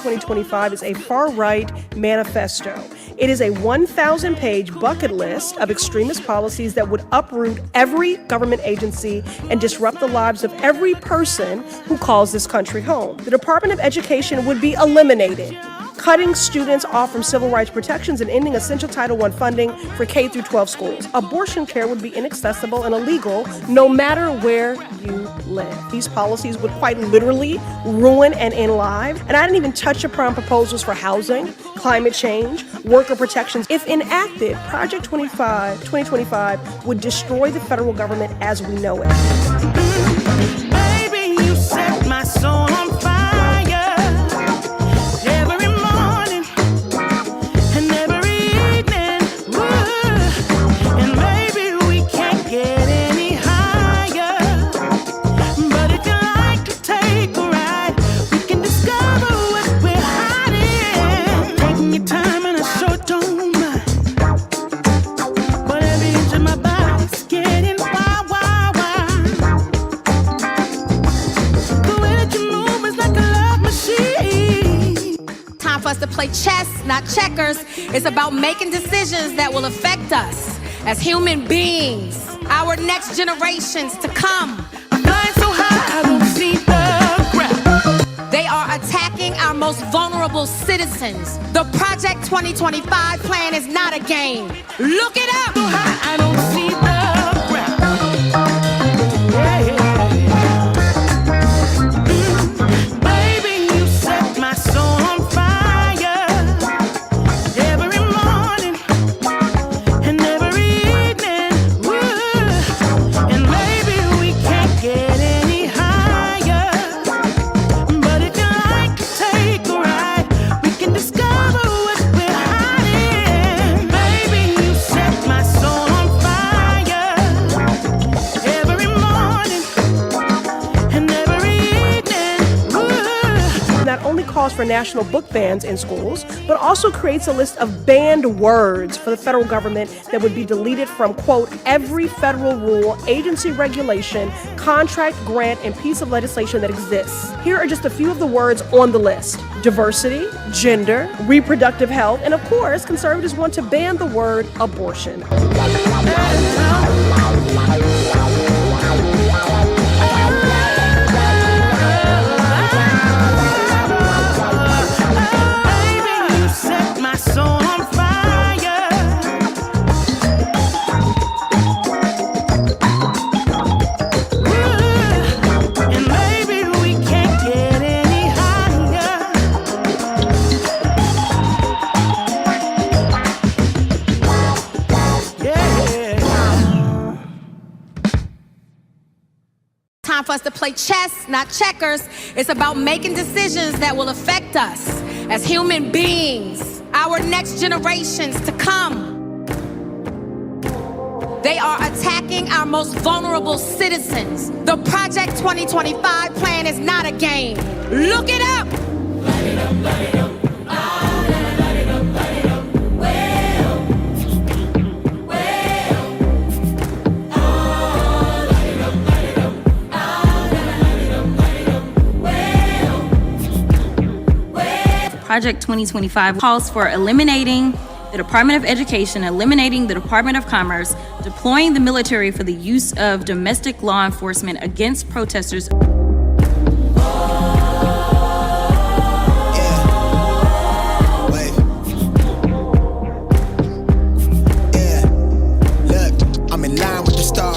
2025 is a far-right manifesto. It is a 1,000-page bucket list of extremist policies that would uproot every government agency and disrupt the lives of every person who calls this country home. The Department of Education would be eliminated, cutting students off from civil rights protections and ending essential Title I funding for K through 12 schools. Abortion care would be inaccessible and illegal no matter where you live. These policies would quite literally ruin and end lives. And I didn't even touch upon proposals for housing, climate change, worker protections. If enacted, Project 2025 would destroy the federal government as we know it. Baby, you set my soul on fire. To play chess, not checkers. It's about making decisions that will affect us as human beings, our next generations to come. I'm flying so high, I don't see the ground. They are attacking our most vulnerable citizens. The Project 2025 plan is not a game. Look it up. So high, I don't see the ground. Yeah. Baby, you set my soul on fire. Calls for national book bans in schools, but also creates a list of banned words for the federal government that would be deleted from, quote, every federal rule, agency regulation, contract, grant, and piece of legislation that exists. Here are just a few of the words on the list: diversity, gender, reproductive health, and of course, conservatives want to ban the word abortion. For us to play chess, not checkers. It's about making decisions that will affect us as human beings, our next generations to come. They are attacking our most vulnerable citizens. The Project 2025 plan is not a game. Look it up. Light it up, light it up. Project 2025 calls for eliminating the Department of Education, eliminating the Department of Commerce, deploying the military for the use of domestic law enforcement against protesters.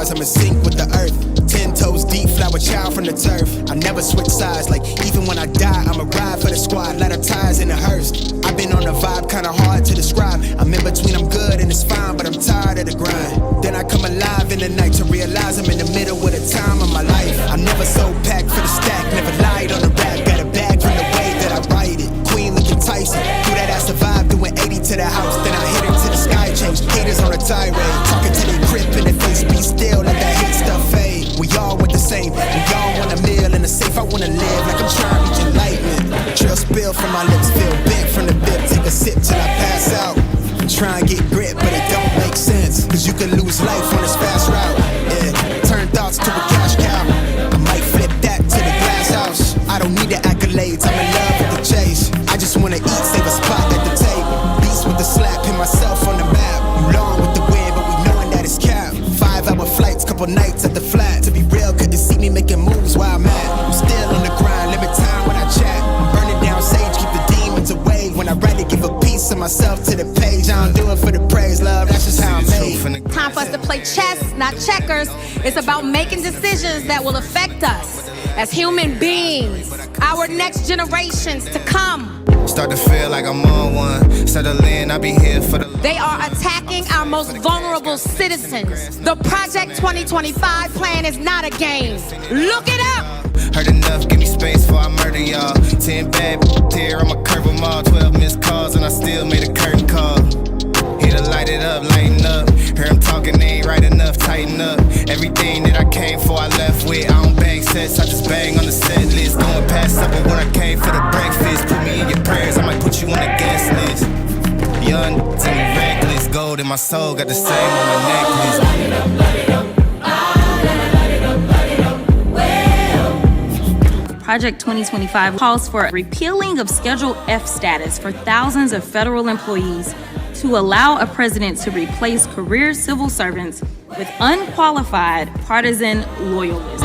I'm in sync with the earth. 10 toes deep, flower child from the turf. I never switch sides, like even when I die, I'ma ride for the squad, light up ties in the hearse. I've been on the vibe, kinda hard to describe. I'm in between, I'm good and it's fine, but I'm tired of the grind. Then I come alive in the night to realize I'm in the middle of the time of my life. I'm never so packed for the stack, never lied on the rap. Got a bag from the way that I write it. Queen looking Tyson, do that ass survive, doing 80 to the house. Then I hit it to the sky, change haters on a tirade. Talking to their grip in their face, be still, let that hate stuff fade. We all want the same, we all want a meal in the safe. I wanna live like I'm trying to reach enlightenment. Trail spill from my lips, feel bent from the bib. Take a sip till I pass out. Try and get grit, but it don't make sense. Cause you can lose life on this fast route. Yeah, turn thoughts to a cash cow. I might flip that to the glass house. I don't need the accolades, I'm in love with the chase. I just couple nights at the flat. To be real, couldn't see me making moves while I'm at. I'm still on the grind, limit time when I chat. I'm burning down sage, keep the demons away. When I write it, give a piece of myself to the page. I don't do it for the praise, love, that's just how I'm made. Time for us to play chess, not checkers. It's about making decisions that will affect us as human beings, our next generations to come. Start to feel like I'm on one. Settle in, I'll be here for the... They are attacking our most vulnerable citizens. The Project 2025 plan is not a game. Look it up! Heard enough, give me space before I murder y'all. 10 bad here, I'ma curve them all. 12 missed calls and I still made a curtain call. Here to light it up, lighten up. Hear them talking, they ain't right enough, tighten up. Everything that I came for, I left with. I don't bang sets, I just bang on the set list. Going past supper when I came for the breakfast. Put me in your prayers, I might put you on the guest list. Young, to me reckless. Gold in my soul, got the same on my necklace. Light it up, light it up. Light it up, light it up. Well. Project 2025 calls for repealing of Schedule F status for thousands of federal employees to allow a president to replace career civil servants with unqualified partisan loyalists.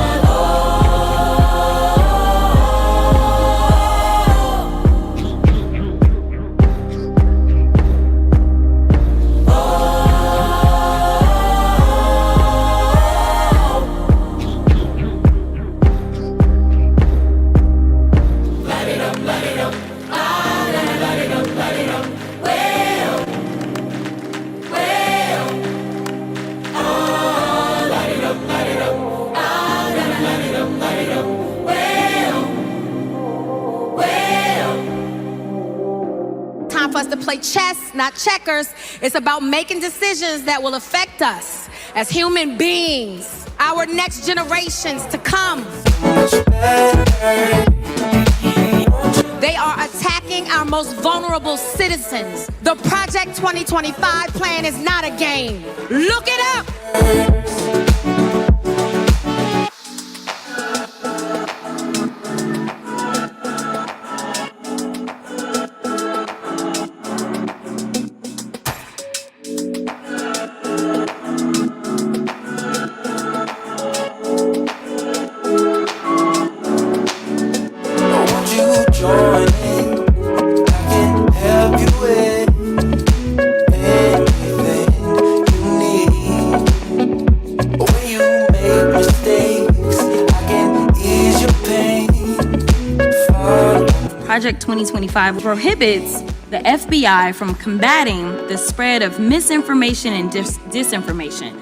To play chess, not checkers. It's about making decisions that will affect us as human beings, our next generations to come. They are attacking our most vulnerable citizens. The Project 2025 plan is not a game. Look it up! Project 2025 prohibits the FBI from combating the spread of misinformation and disinformation.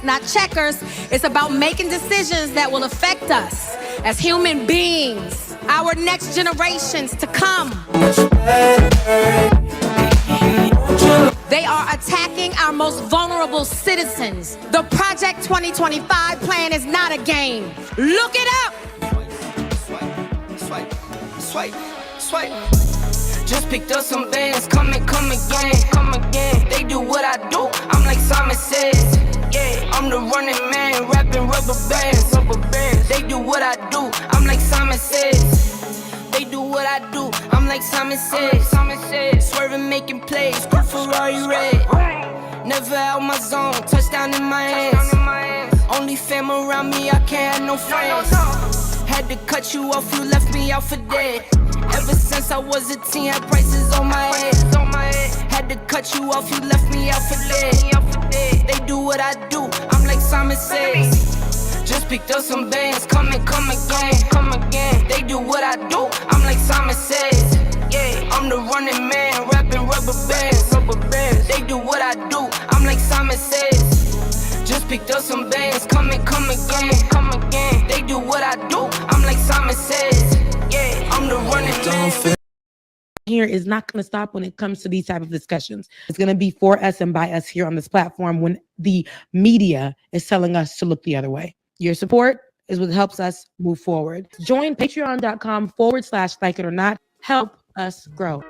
Not checkers. It's about making decisions that will affect us as human beings, our next generations to come. They are attacking our most vulnerable citizens. The Project 2025 plan is not a game. Look it up! Swipe, swipe, swipe. Just picked up some bands, come again. They do what I do, I'm like Simon Says. Yeah, I'm the running man, rapping rubber bands. They do what I do, I'm like Simon Says. They do what I do, I'm like Simon Says. Swerving, making plays, cool Ferrari red. Never out my zone, touchdown in my hands. Only fam around me, I can't have no friends. Had to cut you off, you left me out for dead. Ever since I was a teen, had prices on my head. Had to cut you off, you left me out for dead. They do what I do, I'm like Simon Says. Just picked up some bands, come again. They do what I do, I'm like Simon Says. Yeah, I'm the running man, rapping rubber bands. They do what I do, I'm like Simon Says. Just picked up some bands, come again. They do what I do, I'm like Simon Says. Yeah, I'm the running man. here is not going to stop when it comes to these type of discussions. It's going to be for us and by us here on this platform when the media is telling us to look the other way. Your support is what helps us move forward. Join patreon.com/like it or not. Help us grow.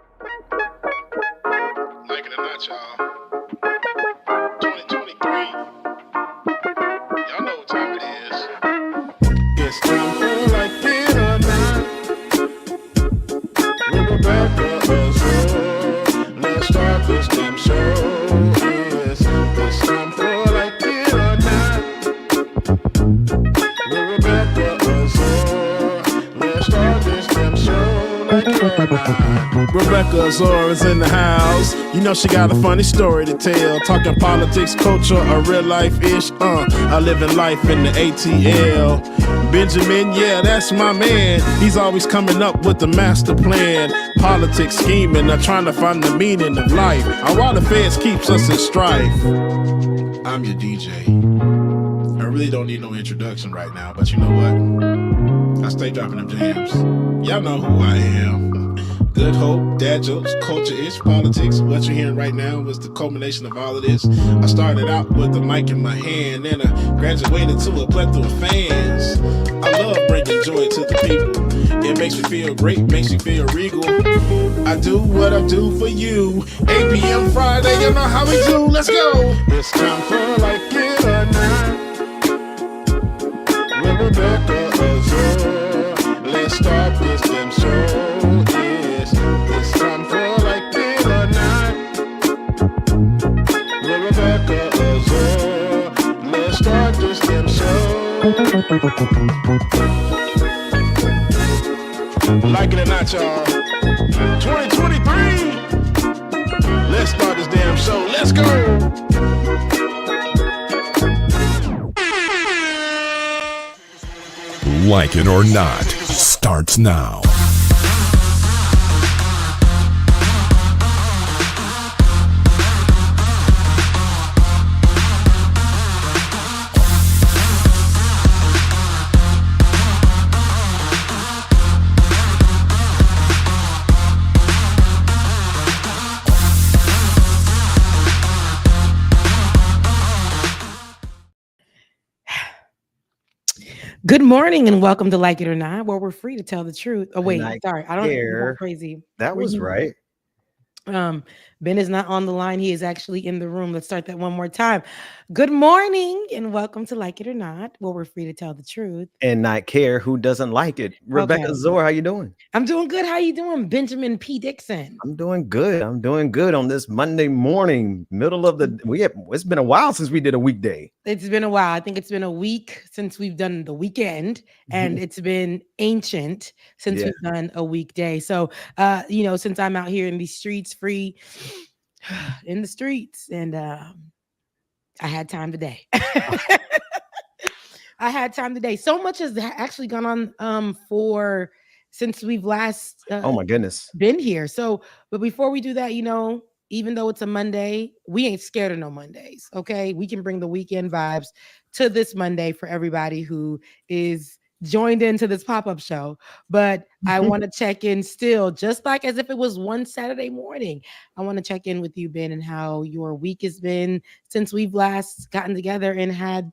Like it or not, y'all. 2023. Y'all know what time it is. It's time for like it or not. With Rebecca Azor. Let's start this damn show. Yes, it's time for like it or not. With Rebecca Azor. Let's start this damn show like it or not. Rebecca Azor is in the house. You know she got a funny story to tell. Talking politics, culture, a real life-ish. I live in life in the ATL. Benjamin, yeah, that's my man. He's always coming up with the master plan. Politics, scheming, trying to find the meaning of life. While the feds keeps us in strife. I'm your DJ. I really don't need no introduction right now, but you know what? I stay dropping them jams. Y'all know who I am. Good hope, dad jokes, culture-ish, politics. What you're hearing right now was the culmination of all of this. I started out with the mic in my hand, and I graduated to a plethora of fans. I love bringing joy to the people. It makes me feel great, makes me feel regal. I do what I do for you. 8 p.m. Friday, you know how we do. Let's go. It's time for like it or not. With Rebecca Azor. Let's start this damn show. It's time for like it or not. With Rebecca Azor. Let's start this damn show. Like it or not, y'all. 2023. Let's start this damn show. Let's go. Like it or not starts now. Good morning and welcome to Like It or Not, where we're free to tell the truth. Oh wait, sorry, I don't care. Crazy. That was right. Ben is not on the line. He is actually in the room. Let's start that one more time. Good morning and welcome to Like It or Not, where we're free to tell the truth and not care who doesn't like it. Rebecca Azor, how you doing? I'm doing good. How you doing, Benjamin P. Dixon? I'm doing good. I'm doing good on this Monday morning, middle of the it's been a while since we did a weekday. It's been a while. I think it's been a week since we've done the weekend, and it's been ancient since we've done a weekday. So, since I'm out here in these streets, free in the streets, and I had time today. I had time today. So much has actually gone on since we've last oh my goodness been here. So, but before we do that, even though it's a Monday, we ain't scared of no Mondays. Okay, we can bring the weekend vibes to this Monday for everybody who is joined into this pop-up show. But I want to check in still, just like as if it was one Saturday morning. I want to check in with you, Ben, and how your week has been since we've last gotten together and had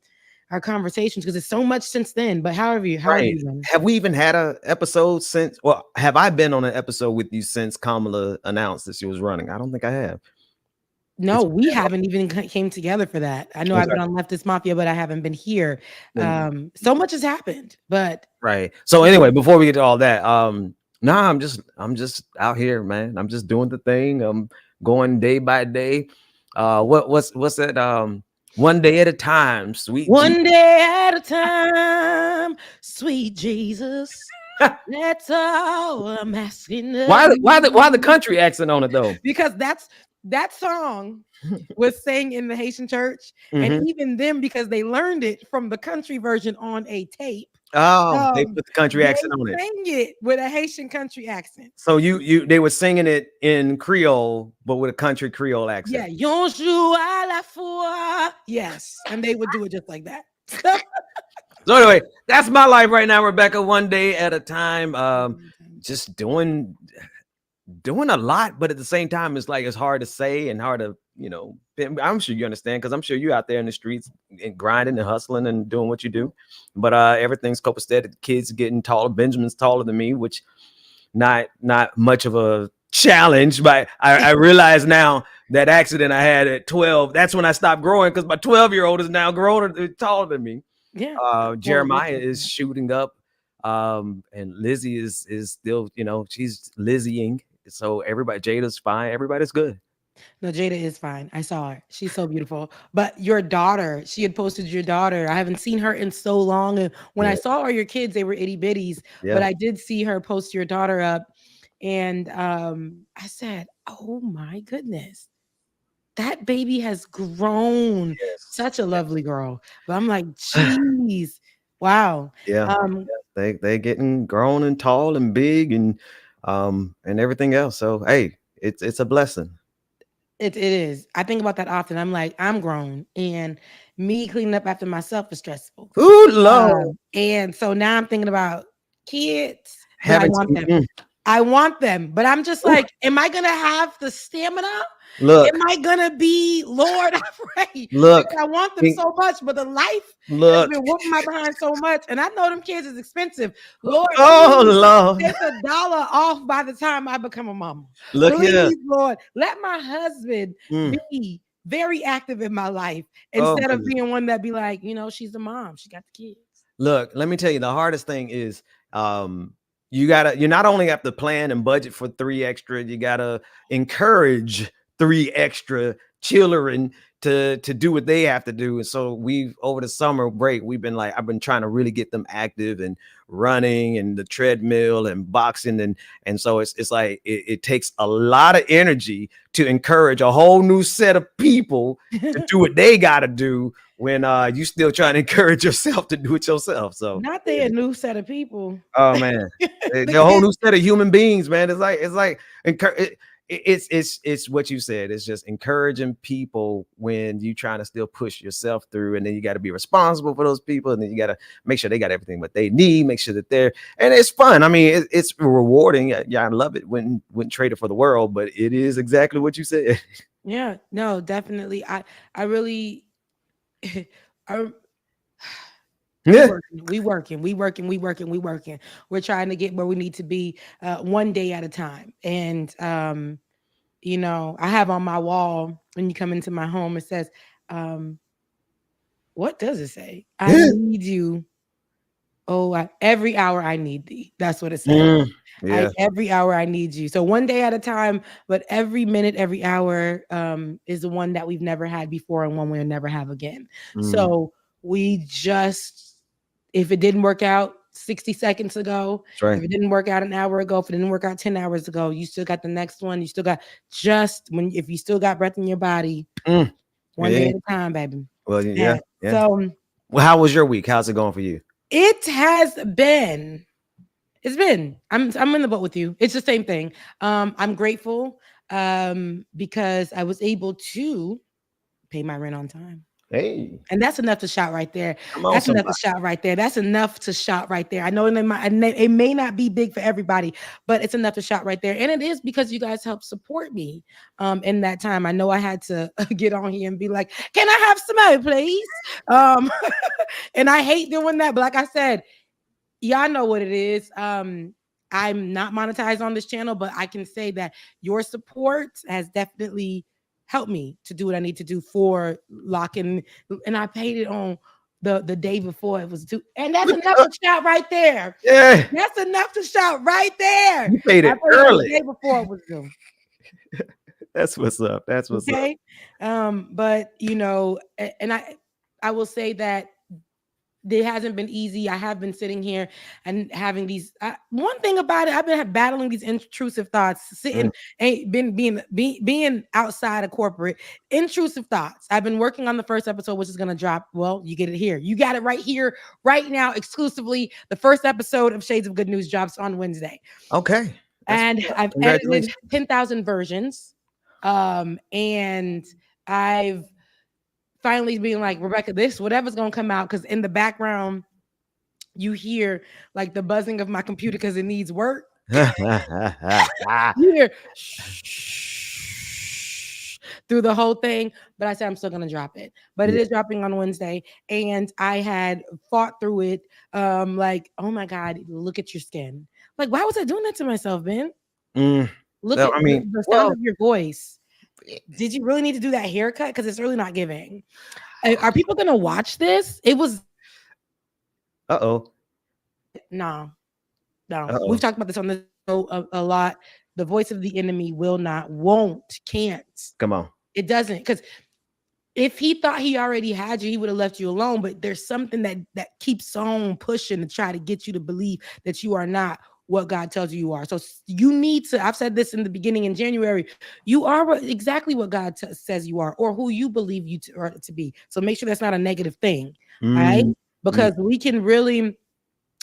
our conversations, because it's so much since then. But how have you been? Have we even had an episode since? Well, have I been on an episode with you since Kamala announced that she was running? I don't think I have. No, we haven't even came together for that. I know I've been on Leftist Mafia, but I haven't been here. So much has happened, but right. So anyway, before we get to all that, I'm just out here, man. I'm just doing the thing. I'm going day by day. What's that? One day at a time, sweet. One day at a time, sweet Jesus. That's all I'm asking. Why the country accent on it though? Because that song was sang in the Haitian church, and even them, because they learned it from the country version on a tape. Oh, they put the country accent on it. Sang it with a Haitian country accent. So they were singing it in Creole, but with a country Creole accent. Yeah, Yonjou à la fois. Yes, and they would do it just like that. So anyway, that's my life right now, Rebecca. One day at a time. Just doing doing a lot, but at the same time, it's like it's hard to say and hard to, I'm sure you understand because I'm sure you're out there in the streets and grinding and hustling and doing what you do. But everything's copacetic. Kids getting taller. Benjamin's taller than me, which not much of a challenge. But I realize now that accident I had at 12, that's when I stopped growing because my 12-year-old is now grown taller than me. Yeah. Jeremiah is shooting up. And Lizzie is still, she's Lizzieing. So everybody, Jada's fine. Everybody's good. No, Jada is fine. I saw her. She's so beautiful. But your daughter, she had posted your daughter. I haven't seen her in so long. And when I saw all your kids, they were itty bitties. Yeah. But I did see her post your daughter up. And I said, oh my goodness. That baby has grown. Yes. Such a lovely girl. But I'm like, geez. Wow. Yeah. They getting grown and tall and big and everything else. So hey, it's a blessing. It is. I think about that often. I'm like, I'm grown, and me cleaning up after myself is stressful. Ooh, Lord. And so now I'm thinking about kids. I want them. I want them, but I'm just like, am I gonna have the stamina? Look, am I gonna be, Lord? I pray. Look, I want them so much, but the life has been whooping my behind so much, and I know them kids is expensive. Lord, Lord, take $1 off by the time I become a mama. Look here, Lord, let my husband be very active in my life instead of being one that be like, she's the mom, she got the kids. Look, let me tell you, the hardest thing is, you not only have to plan and budget for 3 extra, you gotta encourage 3 extra children to do what they have to do. And so we've, over the summer break, I've been trying to really get them active and running and the treadmill and boxing. And so it's like, it takes a lot of energy to encourage a whole new set of people to do what they got to do when you still trying to encourage yourself to do it yourself. So not they a new set of people. Oh man, they're a whole new set of human beings, man. It's like it's what you said. It's just encouraging people when you trying to still push yourself through, and then you got to be responsible for those people, and then you got to make sure they got everything what they need, make sure that they're, and it's fun. I mean, it's rewarding. Yeah, I love it. Wouldn't trade it for the world, but it is exactly what you said. Yeah, no, definitely. I really we working. We're trying to get where we need to be one day at a time. And I have on my wall when you come into my home, it says, what does it say? I need you. Oh, every hour I need thee. That's what it says. Every hour I need you. So one day at a time, but every minute, every hour is the one that we've never had before and one we'll never have again. So we just, if it didn't work out 60 seconds ago, if it didn't work out an hour ago, if it didn't work out 10 hours ago, you still got the next one. You still got if you still got breath in your body, one day at a time, baby. Well, yeah. So, how was your week? How's it going for you? It has been. I'm in the boat with you. It's the same thing. I'm grateful because I was able to pay my rent on time. Hey, and that's enough to shout right there. That's enough to shout right there. That's enough to shout right there. I know it may not be big for everybody, but it's enough to shout right there. And it is because you guys helped support me in that time. I know I had to get on here and be like, "Can I have some money, please?" And I hate doing that, but like I said, y'all know what it is. I'm not monetized on this channel, but I can say that your support has definitely helped me to do what I need to do for locking. And I paid it on the day before it was due. And that's enough to shout right there. Yeah. That's enough to shout right there. You paid it early. The day before it was due. That's what's up. That's what's up. But and I will say that it hasn't been easy. I have been sitting here and having these. One thing about it, I've been battling these intrusive thoughts. Being outside of corporate, intrusive thoughts. I've been working on the first episode, which is going to drop. Well, you get it here. You got it right here, right now, exclusively. The first episode of Shades of Good News drops on Wednesday. Okay. And I've edited 10,000 versions. And I've finally being like, Rebecca, whatever's gonna come out, because in the background you hear like the buzzing of my computer because it needs work. You hear shh through the whole thing, but I said I'm still gonna drop it. But it is dropping on Wednesday, and I had fought through it. Like, oh my God, look at your skin. Like, why was I doing that to myself, Ben? Look Well, at I mean, the sound of your voice. Did you really need to do that haircut? Because it's really not giving. Are people gonna watch this? It was. No. We've talked about this on the show a lot. The voice of the enemy won't, can't. Come on. It doesn't, because if he thought he already had you, he would have left you alone. But there's something that keeps on pushing to try to get you to believe that you are not what God tells you are. So you need to, I've said this in the beginning in January, you are exactly what God says you are, or who you believe you are to be. So make sure that's not a negative thing, right? Because we can really,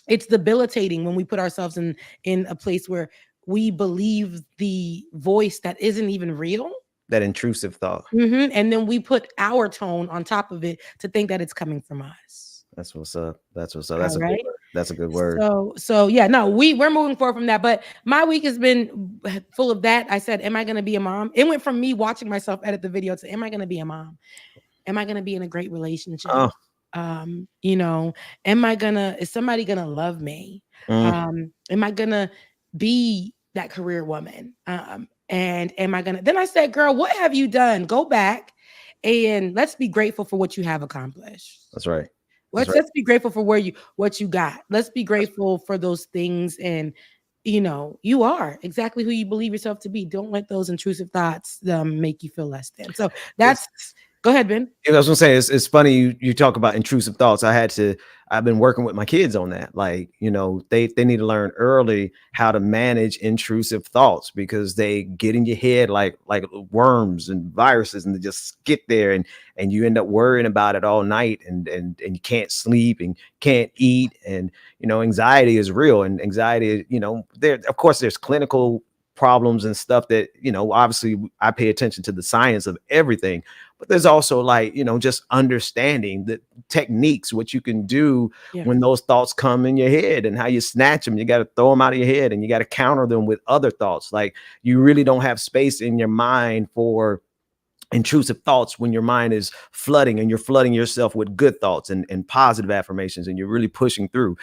it's debilitating when we put ourselves in a place where we believe the voice that isn't even real. That intrusive thought. And then we put our tone on top of it to think that it's coming from us. That's what's up. That's a right? good word. That's a good word. So yeah, no, we're moving forward from that. But my week has been full of that. I said, am I going to be a mom? It went from me watching myself edit the video to, am I going to be a mom? Am I going to be in a great relationship? You know, is somebody gonna love me? Am I gonna be that career woman? And am I gonna, then I said, girl, what have you done? Go back and let's be grateful for what you have accomplished. That's right. Let's be grateful for what you got. Let's be grateful for those things. And you know, you are exactly who you believe yourself to be. Don't let those intrusive thoughts make you feel less than. So that's go ahead, Ben. I was gonna say it's funny you talk about intrusive thoughts. I've been working with my kids on that. Like, you know, they need to learn early how to manage intrusive thoughts, because they get in your head like worms and viruses, and they just get there, and you end up worrying about it all night, and you can't sleep and can't eat, and you know, anxiety is real, and anxiety, you know, of course there's clinical problems and stuff that, you know, obviously I pay attention to the science of everything, but there's also, like, you know, just understanding the techniques, what you can do when those thoughts come in your head, and how you snatch them. You got to throw them out of your head, and you got to counter them with other thoughts. Like, you really don't have space in your mind for intrusive thoughts when your mind is flooding, and you're flooding yourself with good thoughts and positive affirmations, and you're really pushing through.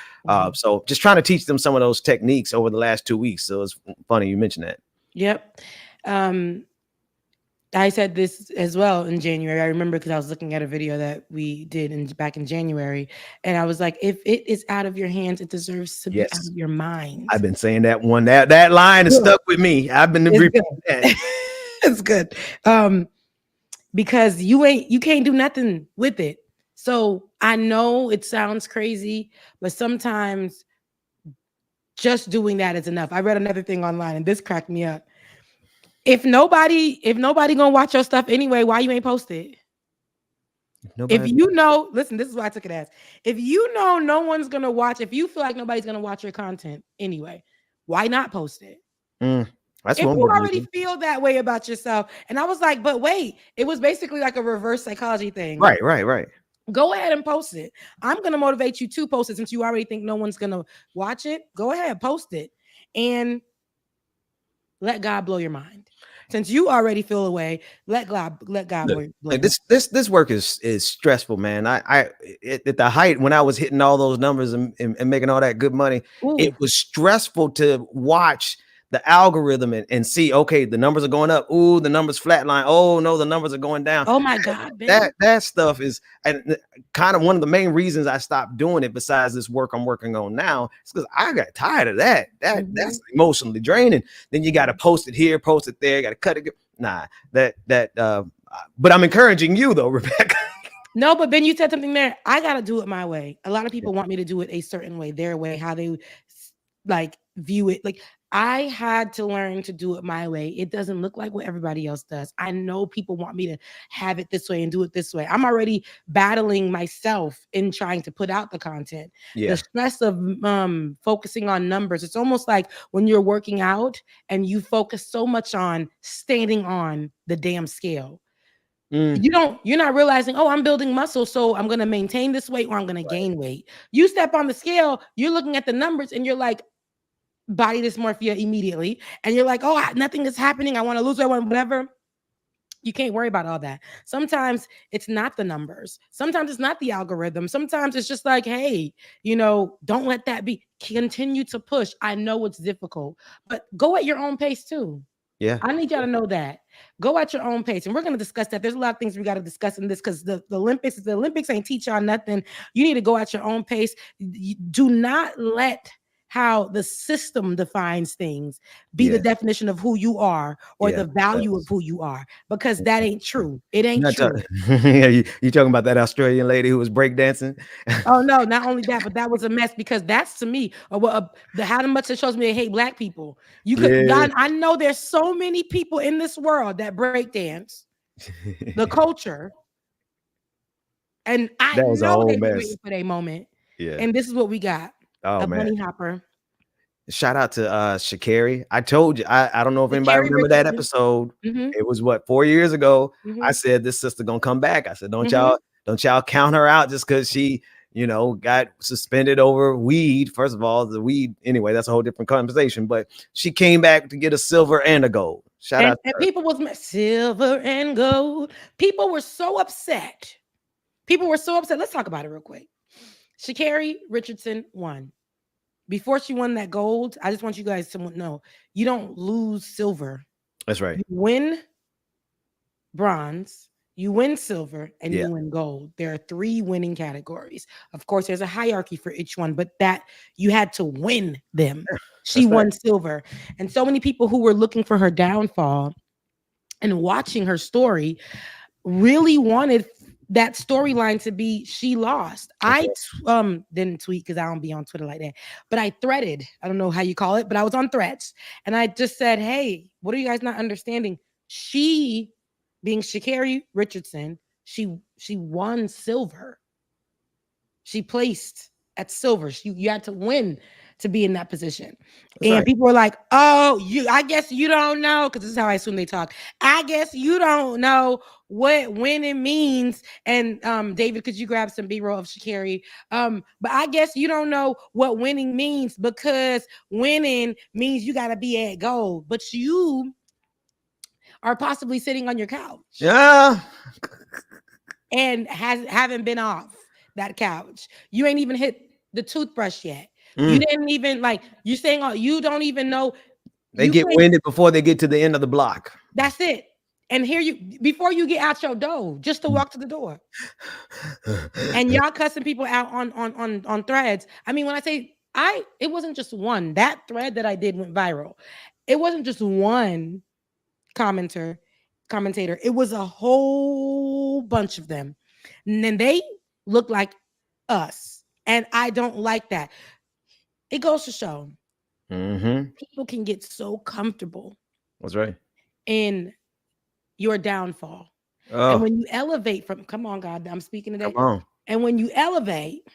So just trying to teach them some of those techniques over the last 2 weeks. So it's funny you mentioned that. Yep. I said this as well in January. I remember, because I was looking at a video that we did back in January, and I was like, if it is out of your hands, it deserves to be out of your mind. I've been saying that one. That line is stuck with me. I've been repeating that. It's good. Because you can't do nothing with it. So I know it sounds crazy, but sometimes just doing that is enough. I read another thing online, and this cracked me up. If nobody gonna watch your stuff anyway, why you ain't post it? If you know, listen, this is why I took it as. If you know no one's gonna watch, if you feel like nobody's gonna watch your content anyway, why not post it? If you already feel that way about yourself. And I was like, but wait, it was basically like a reverse psychology thing. Right. Go ahead and post it. I'm going to motivate you to post it, since you already think no one's going to watch it. Go ahead, post it, and let God blow your mind. Since you already feel away, let God blow your mind. This work is stressful, man. I at the height, when I was hitting all those numbers and making all that good money, it was stressful to watch the algorithm and see, okay, the numbers are going up. Ooh, the numbers flatline. Oh no, the numbers are going down. Oh my God, baby. That stuff is kind of one of the main reasons I stopped doing it, besides this work I'm working on now. It's because I got tired of that. That's emotionally draining. Then you got to post it here, post it there, got to cut it. Nah, but I'm encouraging you though, Rebecca. No, but Ben, you said something there. I got to do it my way. A lot of people want me to do it a certain way, their way, how they like view it. Like, I had to learn to do it my way. It doesn't look like what everybody else does. I know people want me to have it this way and do it this way. I'm already battling myself in trying to put out the content. The stress of focusing on numbers. It's almost like when you're working out and you focus so much on standing on the damn scale. You're not realizing, oh, I'm building muscle, so I'm going to maintain this weight, or I'm going to gain weight. You step on the scale, you're looking at the numbers, and you're like, body dysmorphia immediately, and you're like, oh, nothing is happening. I want to lose weight, whatever. You can't worry about all that. Sometimes it's not the numbers. Sometimes it's not the algorithm. Sometimes it's just like, hey, don't let that be. Continue to push. I know it's difficult, but go at your own pace too. Yeah. I need y'all to know that. Go at your own pace. And we're going to discuss that. There's a lot of things we got to discuss in this because the Olympics ain't teach y'all nothing. You need to go at your own pace. Do not let how the system defines things be the definition of who you are or the value of who you are, because that ain't true. It ain't true. You talking about that Australian lady who was breakdancing? Oh no, not only that, but that was a mess, because that's to me how much it shows me they hate black people. I know there's so many people in this world that breakdance, the culture, and I know they've been waiting for their moment. Yeah, and this is what we got. A bunny hopper. Shout out to Sha'Carri. I told you, I don't know if anybody remember that episode. It was 4 years ago. I said this sister gonna come back. I said, don't y'all count her out just because she, got suspended over weed. First of all, the weed, anyway, that's a whole different conversation. But she came back to get a silver and a gold. Shout out to her. People was silver and gold. People were so upset. Let's talk about it real quick. Sha'Carri Richardson won. Before she won that gold, I just want you guys to know, you don't lose silver. That's right. You win bronze, you win silver, and you win gold. There are 3 winning categories. Of course, there's a hierarchy for each one, but that you had to win them. She won silver. And so many people who were looking for her downfall and watching her story really wanted that storyline to be she lost. I didn't tweet because I don't be on Twitter like that, but I threaded. I don't know how you call it, but I was on Threads, and I just said, hey, what are you guys not understanding? She, being Sha'Carri Richardson, she won silver. She placed at silver. You had to win to be in that position. That's and people were like, oh, I guess you don't know, because this is how I assume they talk. I guess you don't know what winning means. And David, could you grab some B-roll of Sha'Carri? But I guess you don't know what winning means, because winning means you got to be at gold. But you are possibly sitting on your couch. Yeah. And haven't been off that couch. You ain't even hit the toothbrush yet. You didn't even you're saying, you don't even know. They get winded before they get to the end of the block. That's it. And before you get out your door, just to walk to the door. And y'all cussing people out on Threads. I mean, when I say it wasn't just one. That thread that I did went viral. It wasn't just one commentator. It was a whole bunch of them. And then they look like us. And I don't like that. It goes to show people can get so comfortable. That's right. In your downfall. And when you elevate come on, God, I'm speaking today. Come on. And when you elevate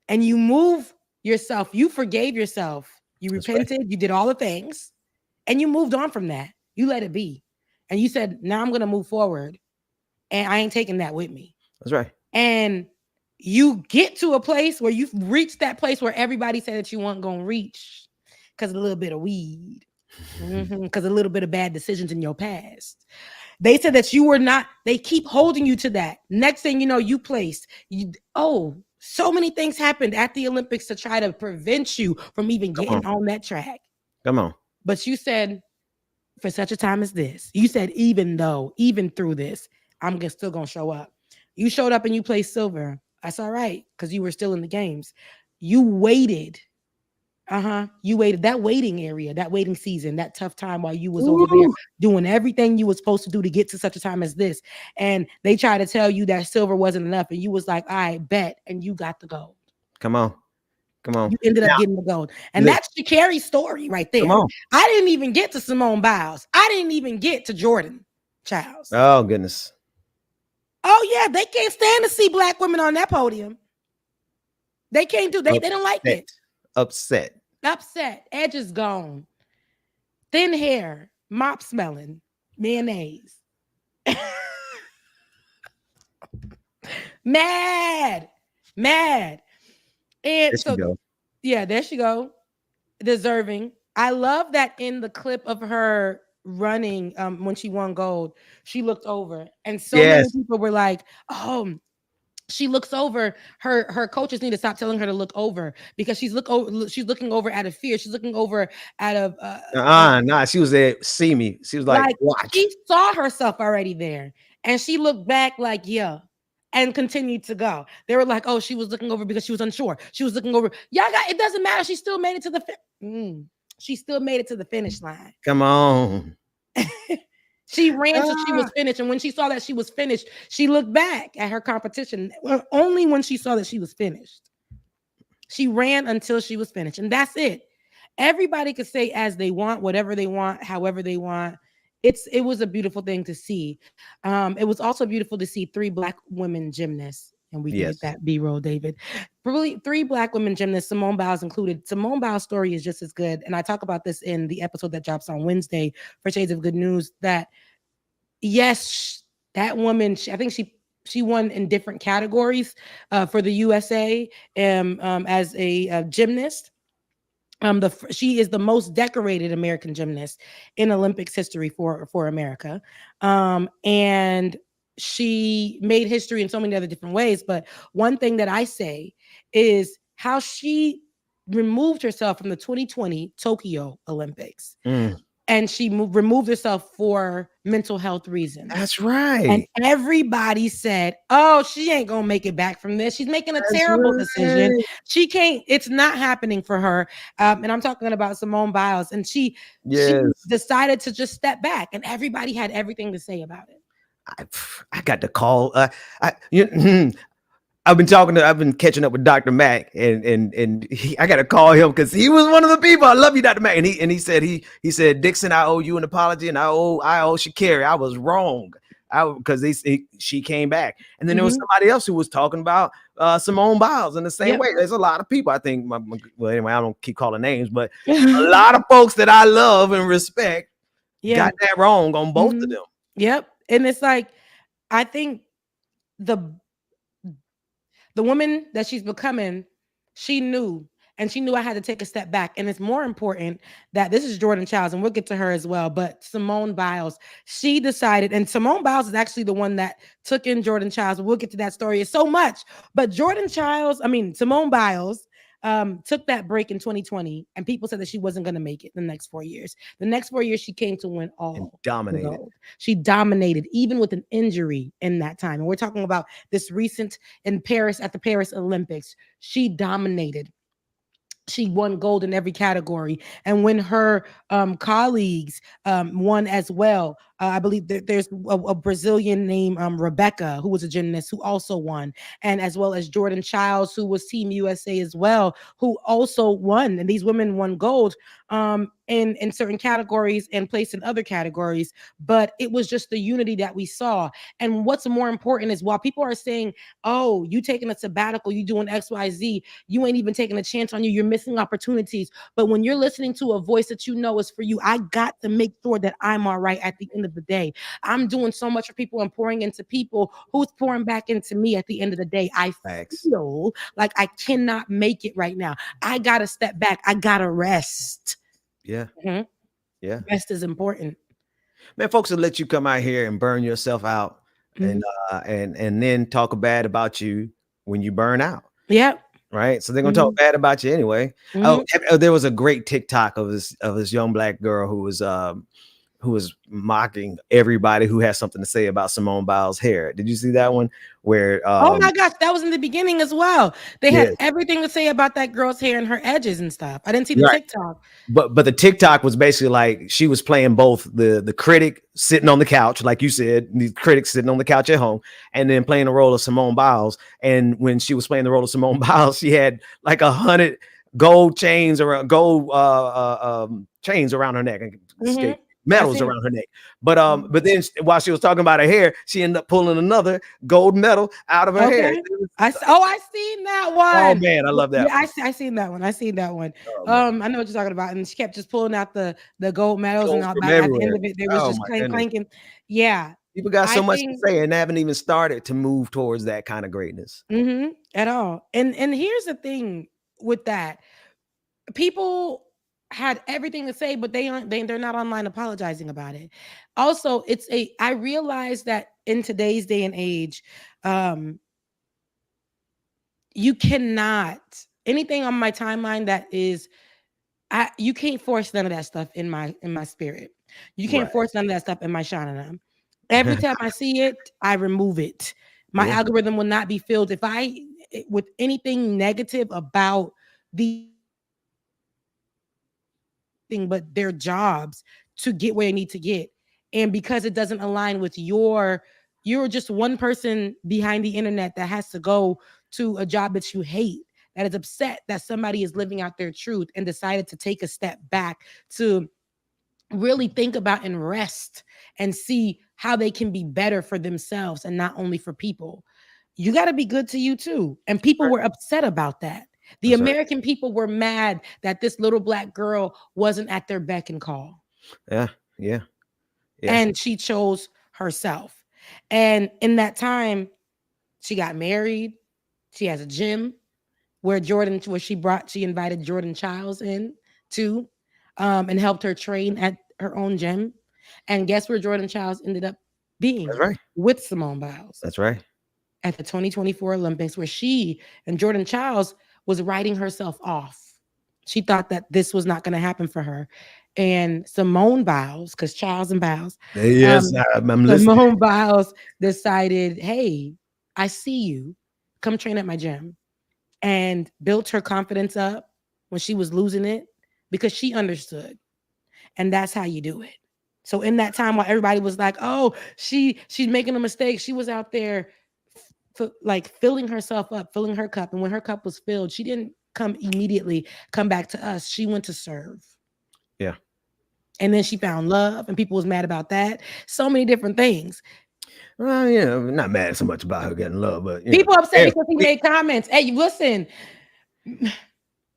and you move yourself, you forgave yourself, you repented, you did all the things, and you moved on from that. You let it be. And you said, now I'm going to move forward, and I ain't taking that with me. That's right. And you get to a place where you've reached that place where everybody said that you weren't going to reach because of a little bit of weed, because a little bit of bad decisions in your past. They said that you were not, they keep holding you to that. Next thing you know, you placed. So many things happened at the Olympics to try to prevent you from even getting on that track. Come on. But you said, for such a time as this, you said, even through this, I'm still going to show up. You showed up and you placed silver. That's all right, because you were still in the games. You waited. You waited. That waiting area, that waiting season, that tough time while you was over there doing everything you was supposed to do to get to such a time as this. And they tried to tell you that silver wasn't enough. And you was like, I bet. And you got the gold. Come on. You ended up getting the gold. And that's Sha'Carri's story right there. I didn't even get to Simone Biles. I didn't even get to Jordan Chiles. Oh, goodness. Oh, yeah. They can't stand to see black women on that podium. They can't do. They don't like it. Upset. Edges gone. Thin hair. Mop smelling. Mayonnaise. Mad. And there she go. Yeah, there she go. Deserving. I love that in the clip of her running when she won gold, she looked over and so many Yes. people were like, oh, she looks over. Her coaches need to stop telling her to look over because she's looking over out of fear. She's looking over out of Nah, she was there, see me. She was like, watch. she saw herself already there. And she looked back like, yeah, and continued to go. They were like, oh, she was looking over because she was unsure. She was looking over. It doesn't matter. She still made it to the she still made it to the finish line. Come on. She ran till she was finished. And when she saw that she was finished, she looked back at her competition. Only when she saw that she was finished. She ran until she was finished. And that's it. Everybody could say as they want, whatever they want, however they want. It was a beautiful thing to see. It was also beautiful to see 3 Black women gymnasts. And we did that B-roll, David. Probably 3 Black women gymnasts, Simone Biles included. Simone Biles' story is just as good. And I talk about this in the episode that drops on Wednesday for Shades of Good News, that yes, that woman, I think she won in different categories for the USA as a gymnast. She is the most decorated American gymnast in Olympics history for America. And she made history in so many other different ways. But one thing that I say is how she removed herself from the 2020 Tokyo Olympics. And she removed herself for mental health reasons. That's right. And everybody said, oh, she ain't going to make it back from this. She's making a terrible decision. She can't, it's not happening for her. And I'm talking about Simone Biles. And she decided to just step back. And everybody had everything to say about it. I got the call. I've been catching up with Dr. Mack, and I got to call him because he was one of the people. I love you, Dr. Mack. And he said, Dixon, I owe you an apology, and I owe Sha'Carri. I was wrong. Because she came back. And then there was somebody else who was talking about Simone Biles in the same way. There's a lot of people, I think, well, anyway, I don't keep calling names, but a lot of folks that I love and respect got that wrong on both of them. Yep. And it's like, I think the woman that she's becoming, she knew I had to take a step back. And it's more important that this is Jordan Chiles, and we'll get to her as well. But Simone Biles, she decided, and Simone Biles is actually the one that took in Jordan Chiles. We'll get to that story. It's so much. But Simone Biles took that break in 2020, and people said that she wasn't going to make it the next 4 years. The next 4 years, she came to win all. And dominated. She dominated, even with an injury in that time. And we're talking about this recent in Paris at the Paris Olympics. She dominated. She won gold in every category. And when her colleagues won as well, I believe there's a Brazilian named Rebecca, who was a gymnast, who also won. And as well as Jordan Chiles, who was Team USA as well, who also won. And these women won gold in certain categories and placed in other categories. But it was just the unity that we saw. And what's more important is while people are saying, oh, you taking a sabbatical, you doing XYZ, you ain't even taking a chance on you, you're missing opportunities. But when you're listening to a voice that you know is for you, I got to make sure that I'm all right at the end of the day. I'm doing so much for people and pouring into people who's pouring back into me at the end of the day. I feel like I cannot make it right now. I got to step back. I got to rest. Yeah. Yeah. Rest is important. Man, folks will let you come out here and burn yourself out and then talk bad about you when you burn out. Yep. Right. So they're gonna talk bad about you anyway. Oh, there was a great TikTok of this young Black girl who was mocking everybody who has something to say about Simone Biles' hair. Did you see that one? Where oh my gosh, that was in the beginning as well. They had everything to say about that girl's hair and her edges and stuff. I didn't see the TikTok. But the TikTok was basically like she was playing both the critic sitting on the couch, like you said, the critic sitting on the couch at home, and then playing the role of Simone Biles. And when she was playing the role of Simone Biles, she had like 100 gold chains around chains around her neck. Medals around her neck, but then while she was talking about her hair, she ended up pulling another gold medal out of her hair. I seen that one. Oh man, I love that. Yeah, I seen that one. I know what you're talking about, and she kept just pulling out the gold medals and all that. At the end of it, they was just clanking. Yeah, people got so much to say and haven't even started to move towards that kind of greatness at all. And here's the thing with that, people had everything to say, but they're not online apologizing about it. Also, I realize that in today's day and age, you cannot anything on my timeline that is you can't force none of that stuff in my spirit. You can't force none of that stuff in my shanana. Every time I see it, I remove it. My algorithm will not be filled with anything negative about the thing but their jobs to get where they need to get. And because it doesn't align with you're just one person behind the internet that has to go to a job that you hate, that is upset that somebody is living out their truth and decided to take a step back to really think about and rest and see how they can be better for themselves and not only for people. You got to be good to you too. And people were upset about that. The American people were mad that this little black girl wasn't at their beck and call. Yeah. And she chose herself. And in that time, she got married. She has a gym where she invited Jordan Chiles in too, and helped her train at her own gym. And guess where Jordan Chiles ended up being? That's right. With Simone Biles. That's right. At the 2024 Olympics, where she and Jordan Chiles was writing herself off. She thought that this was not going to happen for her. And Simone Biles, because Chiles and Biles, I'm listening. Simone Biles decided, hey, I see you. Come train at my gym. And built her confidence up when she was losing it because she understood. And that's how you do it. So in that time while everybody was like, oh, she's making a mistake, she was out there filling herself up, filling her cup. And when her cup was filled, she didn't come back to us. She went to serve. Yeah. And then she found love and people was mad about that. So many different things. Well, not mad so much about her getting love, but people upset because he made comments. Hey, listen.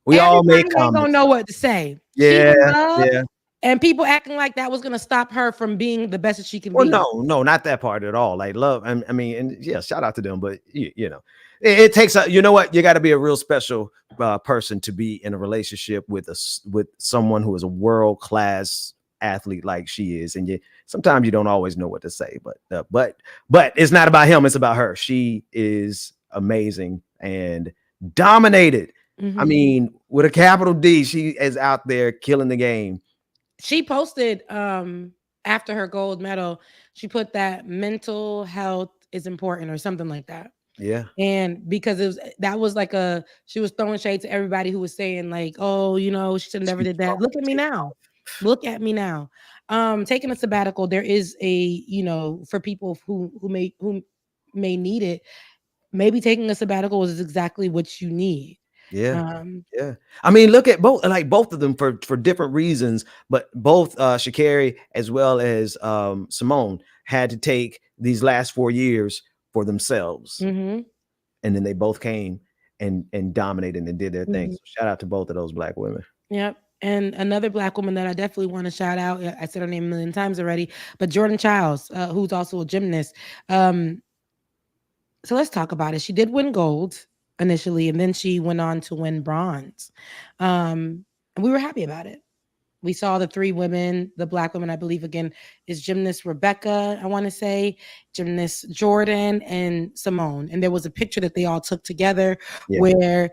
We all make comments. Don't know what to say. Yeah. And people acting like that was going to stop her from being the best that she can be. Well, no, not that part at all. Like love, I mean, and yeah, shout out to them. But it takes you know what? You got to be a real special person to be in a relationship with someone who is a world class athlete like she is, and sometimes you don't always know what to say. But it's not about him; it's about her. She is amazing and dominated. Mm-hmm. I mean, with a capital D, she is out there killing the game. She posted after her gold medal, she put that mental health is important or something like that. Yeah. And because she was throwing shade to everybody who was saying like, oh, she should have never did that. Look at me now. Look at me now. Taking a sabbatical, there is for people who may need it, maybe taking a sabbatical is exactly what you need. Yeah. I mean, look at both of them for different reasons, but both Sha'Carri as well as Simone had to take these last 4 years for themselves. Mm-hmm. And then they both came and dominated and did their thing. So shout out to both of those Black women. Yep. And another Black woman that I definitely want to shout out, I said her name a million times already, but Jordan Chiles, who's also a gymnast. So let's talk about it. She did win gold initially, and then she went on to win bronze. And we were happy about it. We saw the three women, the Black women, I believe, again, is gymnast Rebecca, I want to say, gymnast Jordan, and Simone. And there was a picture that they all took together where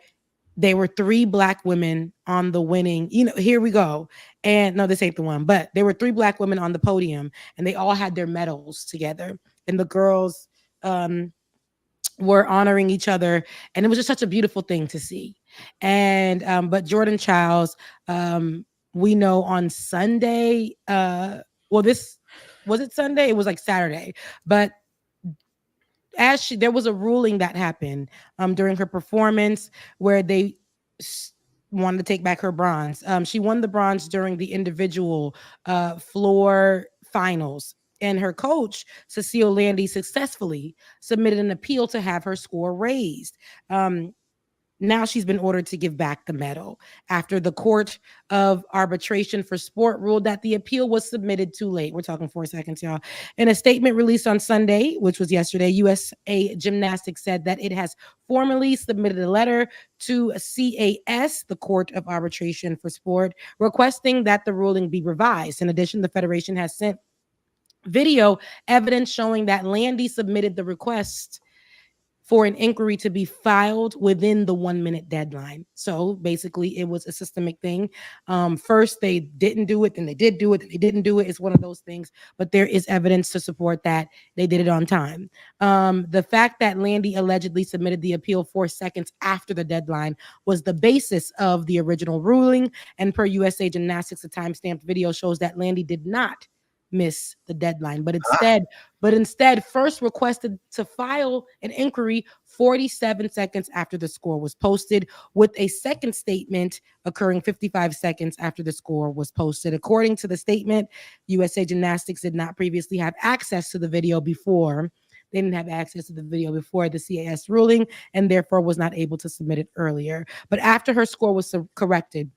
they were three Black women on the winning, here we go. And no, this ain't the one, but there were three Black women on the podium, and they all had their medals together. And the girls, were honoring each other, and it was just such a beautiful thing to see. And but Jordan Chiles, we know on Sunday, this was it Sunday? It was like Saturday, but there was a ruling that happened during her performance where they wanted to take back her bronze. She won the bronze during the individual floor finals. And her coach, Cecile Landy, successfully submitted an appeal to have her score raised. now she's been ordered to give back the medal after the Court of Arbitration for Sport ruled that the appeal was submitted too late. We're talking 4 seconds, y'all. In a statement released on Sunday, which was yesterday, USA Gymnastics said that it has formally submitted a letter to CAS, the Court of Arbitration for Sport, requesting that the ruling be revised. In addition, the federation has sent video evidence showing that Landy submitted the request for an inquiry to be filed within the 1 minute deadline. So basically, it was a systemic thing. First, they didn't do it, then they did do it, then they didn't do it. It's one of those things, but there is evidence to support that they did it on time. The fact that Landy allegedly submitted the appeal 4 seconds after the deadline was the basis of the original ruling. And per USA Gymnastics, a time-stamped video shows that Landy did not miss the deadline, but instead first requested to file an inquiry 47 seconds after the score was posted, with a second statement occurring 55 seconds after the score was posted. According to the statement, USA Gymnastics did not previously have access to the video before. They didn't have access to the video before the CAS ruling and therefore was not able to submit it earlier. But after her score was corrected,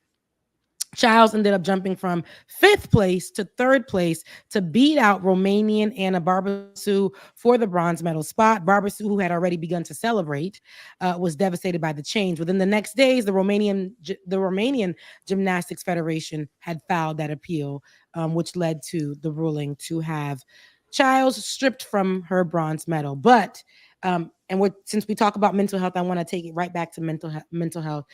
Chiles ended up jumping from 5th place to 3rd place to beat out Romanian Anna Barbasou for the bronze medal spot. Barbasou, who had already begun to celebrate, was devastated by the change. Within the next days, the Romanian Gymnastics Federation had filed that appeal, which led to the ruling to have Chiles stripped from her bronze medal. But since we talk about mental health, I want to take it right back to mental health.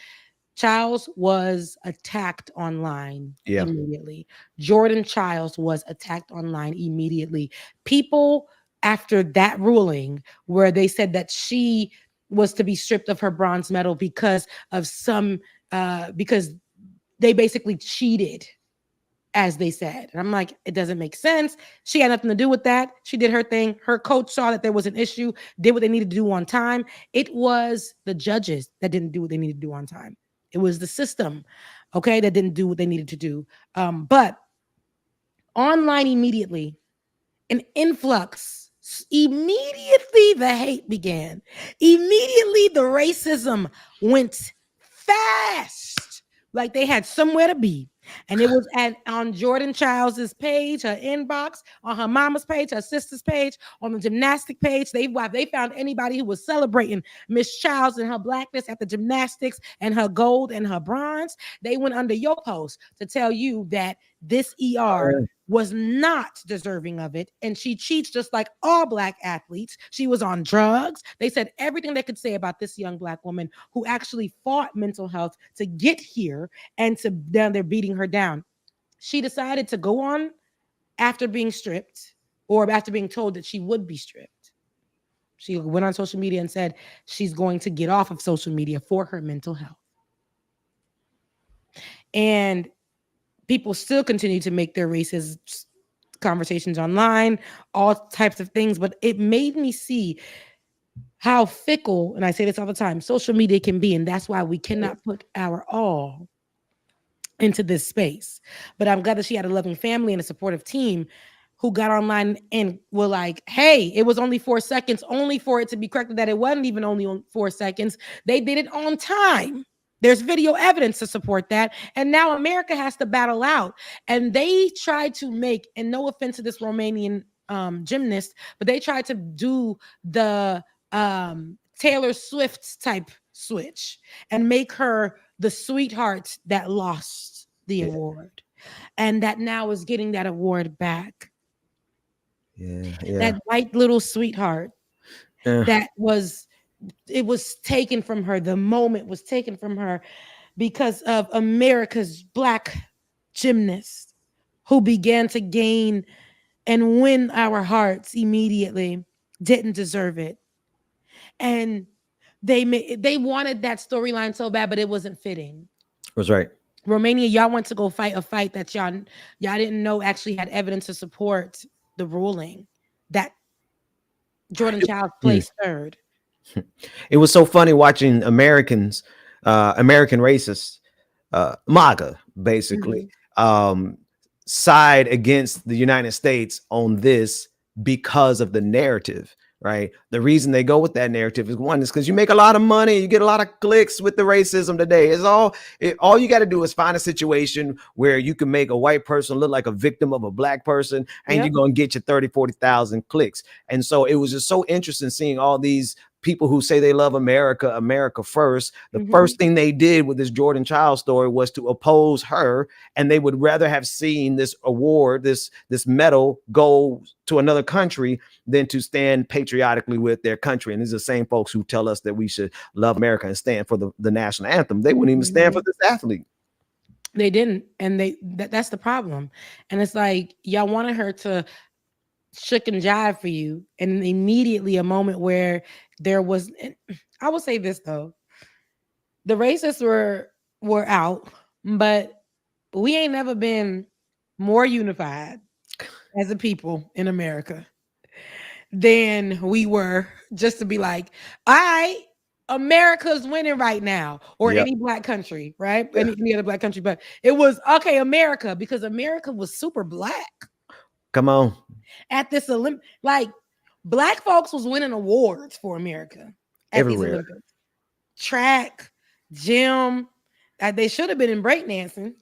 Chiles was attacked online immediately. Jordan Chiles was attacked online immediately. People, after that ruling, where they said that she was to be stripped of her bronze medal because of because they basically cheated, as they said. And I'm like, it doesn't make sense. She had nothing to do with that. She did her thing. Her coach saw that there was an issue, did what they needed to do on time. It was the judges that didn't do what they needed to do on time. It was the system, okay, that didn't do what they needed to do. But online immediately, an influx, immediately the hate began. Immediately the racism went fast, like they had somewhere to be. And it was on Jordan Chiles's page, her inbox, on her mama's page, her sister's page, on the gymnastic page. They found anybody who was celebrating Miss Chiles and her blackness at the gymnastics and her gold and her bronze. They went under your post to tell you that this ER was not deserving of it. And she cheats just like all Black athletes. She was on drugs. They said everything they could say about this young Black woman who actually fought mental health to get here, and down there beating her down. She decided to go on after being stripped, or after being told that she would be stripped. She went on social media and said she's going to get off of social media for her mental health. And people still continue to make their racist conversations online, all types of things, but it made me see how fickle, and I say this all the time, social media can be, and that's why we cannot put our all into this space. But I'm glad that she had a loving family and a supportive team who got online and were like, hey, it was only 4 seconds, only for it to be corrected that it wasn't even only on 4 seconds. They did it on time. There's video evidence to support that. And now America has to battle out. And they tried to make, and no offense to this Romanian gymnast, but they tried to do the Taylor Swift type switch and make her the sweetheart that lost the award, and that now is getting that award back. That white little sweetheart that was taken from her. The moment was taken from her because of America's Black gymnast who began to gain and win our hearts immediately. Didn't deserve it. And they wanted that storyline so bad, but it wasn't fitting. That's right. Romania, y'all went to go fight a fight that y'all didn't know actually had evidence to support the ruling that Jordan Chiles placed third. It was so funny watching American racists, MAGA, basically, side against the United States on this because of the narrative, right? The reason they go with that narrative is one is because you make a lot of money, you get a lot of clicks with the racism today. It's all you got to do is find a situation where you can make a white person look like a victim of a black person, and you're going to get your 30, 40,000 clicks. And so it was just so interesting seeing all these people who say they love America, America first. The first thing they did with this Jordan Chiles story was to oppose her, and they would rather have seen this award, this medal, go to another country than to stand patriotically with their country. And these are the same folks who tell us that we should love America and stand for the national anthem. They wouldn't even stand for this athlete. They didn't, and that's the problem. And it's like y'all wanted her to shook and jive for you, and immediately a moment where there was, I will say this though, the racists were out, but we ain't never been more unified as a people in America than we were, just to be like, all right, America's winning right now, or any black country, right? Any other black country, but it was okay, America, because America was super black. Come on. At this like black folks was winning awards for America at everywhere. These Olympics. Track, gym, they should have been in breakdancing.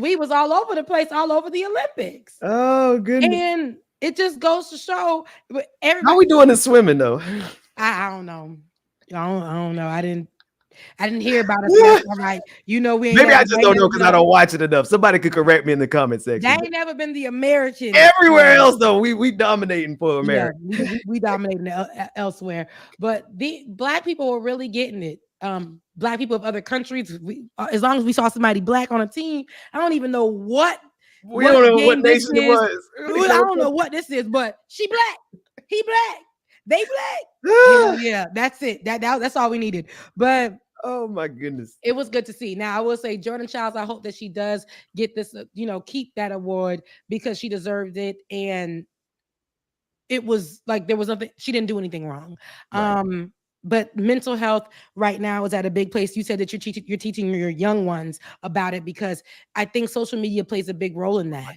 We was all over the place, all over the Olympics. Oh goodness! And it just goes to show. How we doing in swimming though? I don't know. I don't know. I didn't hear about it. I'm like, we ain't. Maybe I just don't know because I don't watch it enough. Somebody could correct me in the comment section. That ain't never been the American. Everywhere else though, we dominating for America. Yeah, we dominating elsewhere, but the black people were really getting it. Black people of other countries. As long as we saw somebody black on a team, I don't even know what. We don't know what nation it was. I don't know what this is, but she black. He black. They black. Yeah, that's it. That's all we needed. But oh my goodness, it was good to see. Now I will say, Jordan Chiles, I hope that she does get this, keep that award, because she deserved it. And it was like there was nothing. She didn't do anything wrong. Right. But mental health right now is at a big place. You said that you're teaching your young ones about it, because I think social media plays a big role in that.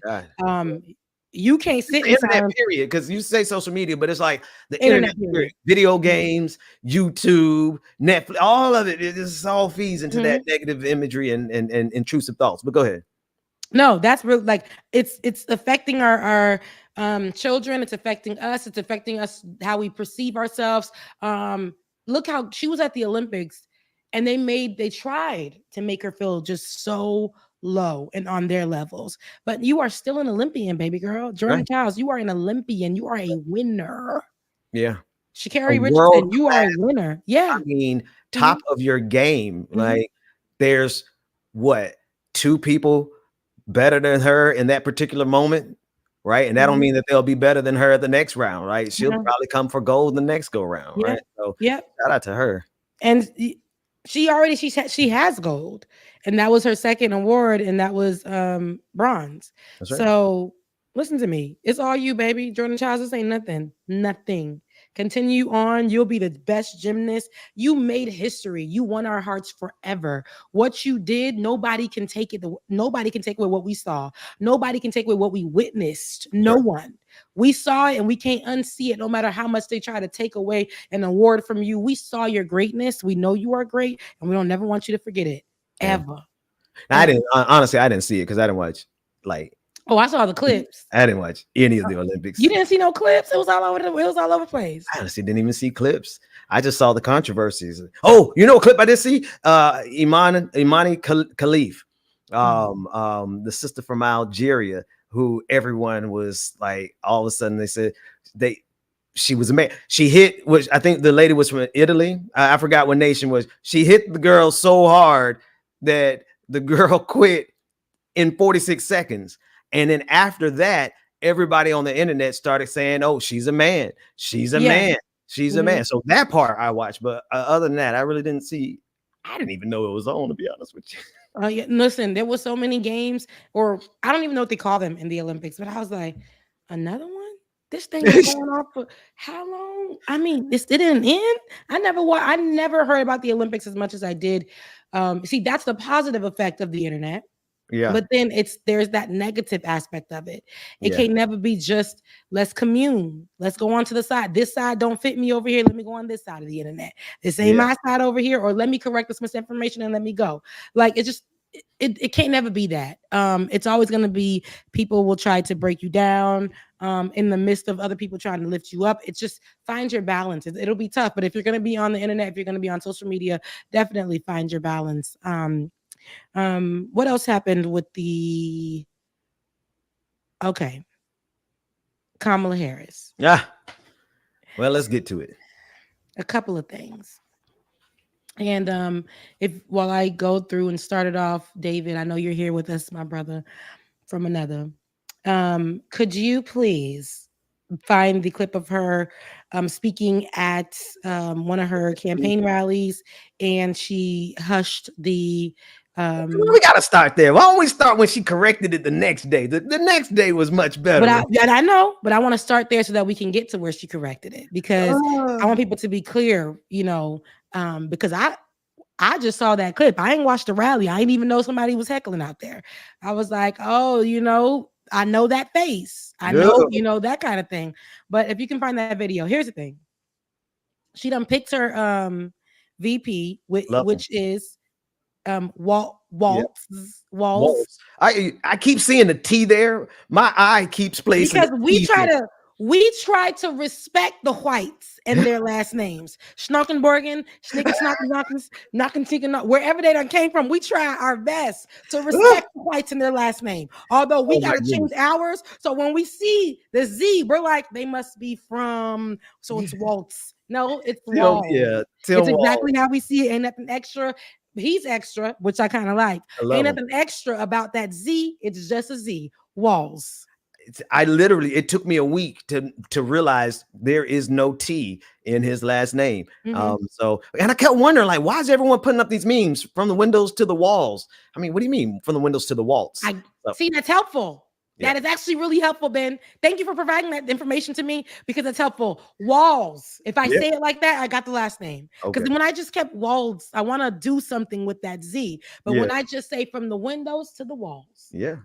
You can't sit in internet period, because you say social media, but it's like the internet period. Video games, YouTube, Netflix, all of it. This all feeds into that negative imagery and intrusive thoughts. But go ahead. No, that's real. Like it's affecting our children. It's affecting us. It's affecting us how we perceive ourselves. Look how she was at the Olympics, and they tried to make her feel just so low and on their levels. But you are still an Olympian, baby girl. Jordan Chiles, you are an Olympian. You are a winner. Yeah. Sha'Carri Richardson, you are a winner. Yeah. I mean, top of your game. Like, there's what, 2 people better than her in that particular moment, right? And that don't mean that they'll be better than her at the next round, right? She'll probably come for gold the next go round, right? So shout out to her. And she has gold, and that was her second award, and that was bronze. That's right. So listen to me, it's all you, baby. Jordan Chiles, this ain't nothing. Continue on. You'll be the best gymnast. You made history. You won our hearts forever. What you did, nobody can take it. Nobody can take away what we saw. Nobody can take away what we witnessed. No one. We saw it, and we can't unsee it, no matter how much they try to take away an award from you. We saw your greatness. We know you are great, and we don't never want you to forget it, ever. I didn't see it because I didn't watch Oh, I saw the clips. I didn't watch any of the Olympics. You didn't see no clips? It was all over the place. I honestly didn't even see clips. I just saw the controversies. Oh, you know a clip I did see? Imani Khalif, the sister from Algeria, who everyone was like, all of a sudden they said she was a man. She hit, which I think the lady was from Italy. I forgot what nation was. She hit the girl so hard that the girl quit in 46 seconds. And then after that, everybody on the internet started saying, oh, she's a man. She's a man. She's a man. So that part I watched. But other than that, I really didn't see. I didn't even know it was on, to be honest with you. Yeah, listen, there was so many games, or I don't even know what they call them in the Olympics. But I was like, another one? This thing is going on for how long? I mean, it didn't end. I never heard about the Olympics as much as I did. See, that's the positive effect of the internet. Yeah. But then there's that negative aspect of it. It Yeah. can't never be just let's commune. Let's go on to the side. This side don't fit me over here. Let me go on this side of the internet. This ain't my side over here, or let me correct this misinformation and let me go. Like it can't never be that. It's always gonna be people will try to break you down in the midst of other people trying to lift you up. It's just find your balance. It'll be tough, but if you're gonna be on the internet, if you're gonna be on social media, definitely find your balance. What else happened with Kamala Harris? Yeah. Well, let's get to it. A couple of things. And while I go through and start it off, David, I know you're here with us, my brother from another. Could you please find the clip of her speaking at one of her campaign rallies, and she hushed the we gotta start there. Why don't we start when she corrected it the next day? The next day was much better. But I know, but I want to start there so that we can get to where she corrected it, because I want people to be clear, because I just saw that clip. I ain't watched the rally. I didn't even know somebody was heckling out there. I was like, oh, I know that face. I know, that kind of thing. But if you can find that video, here's the thing. She done picked her VP, which is Walz. Walz. I keep seeing the T there. My eye keeps placing because we try to respect the whites and their last names. Schnockenborgen, Schnickensnockens, wherever they done came from, we try our best to respect the whites and their last name. Although we gotta change ours. So when we see the Z, we're like, they must be from, so it's Waltz. No, it's Walz. Yeah, it's exactly how we see it. Ain't nothing extra. He's extra, which I kind of like. Ain't nothing extra about that Z. It's just a Z. Walz. It took me a week to realize there is no T in his last name. Mm-hmm. And I kept wondering, like, why is everyone putting up these memes from the windows to the walls? I mean, what do you mean from the windows to the walls? See, that's helpful. That is actually really helpful, Ben. Thank you for providing that information to me, because it's helpful. Walz. If I say it like that, I got the last name. Because when I just kept Walz, I want to do something with that Z. But when I just say from the windows to the walls. Yeah.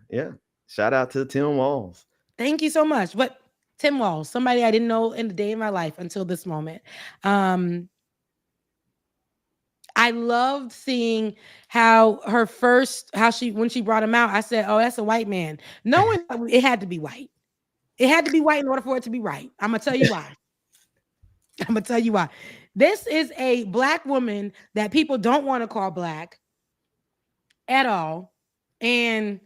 Shout out to Tim Walz. Thank you so much. But Tim Walz, somebody I didn't know in the day of my life until this moment. I loved seeing when she brought him out, I said, oh, that's a white man. Knowing it had to be white. It had to be white in order for it to be right. I'm going to tell you why. This is a black woman that people don't want to call black at all. And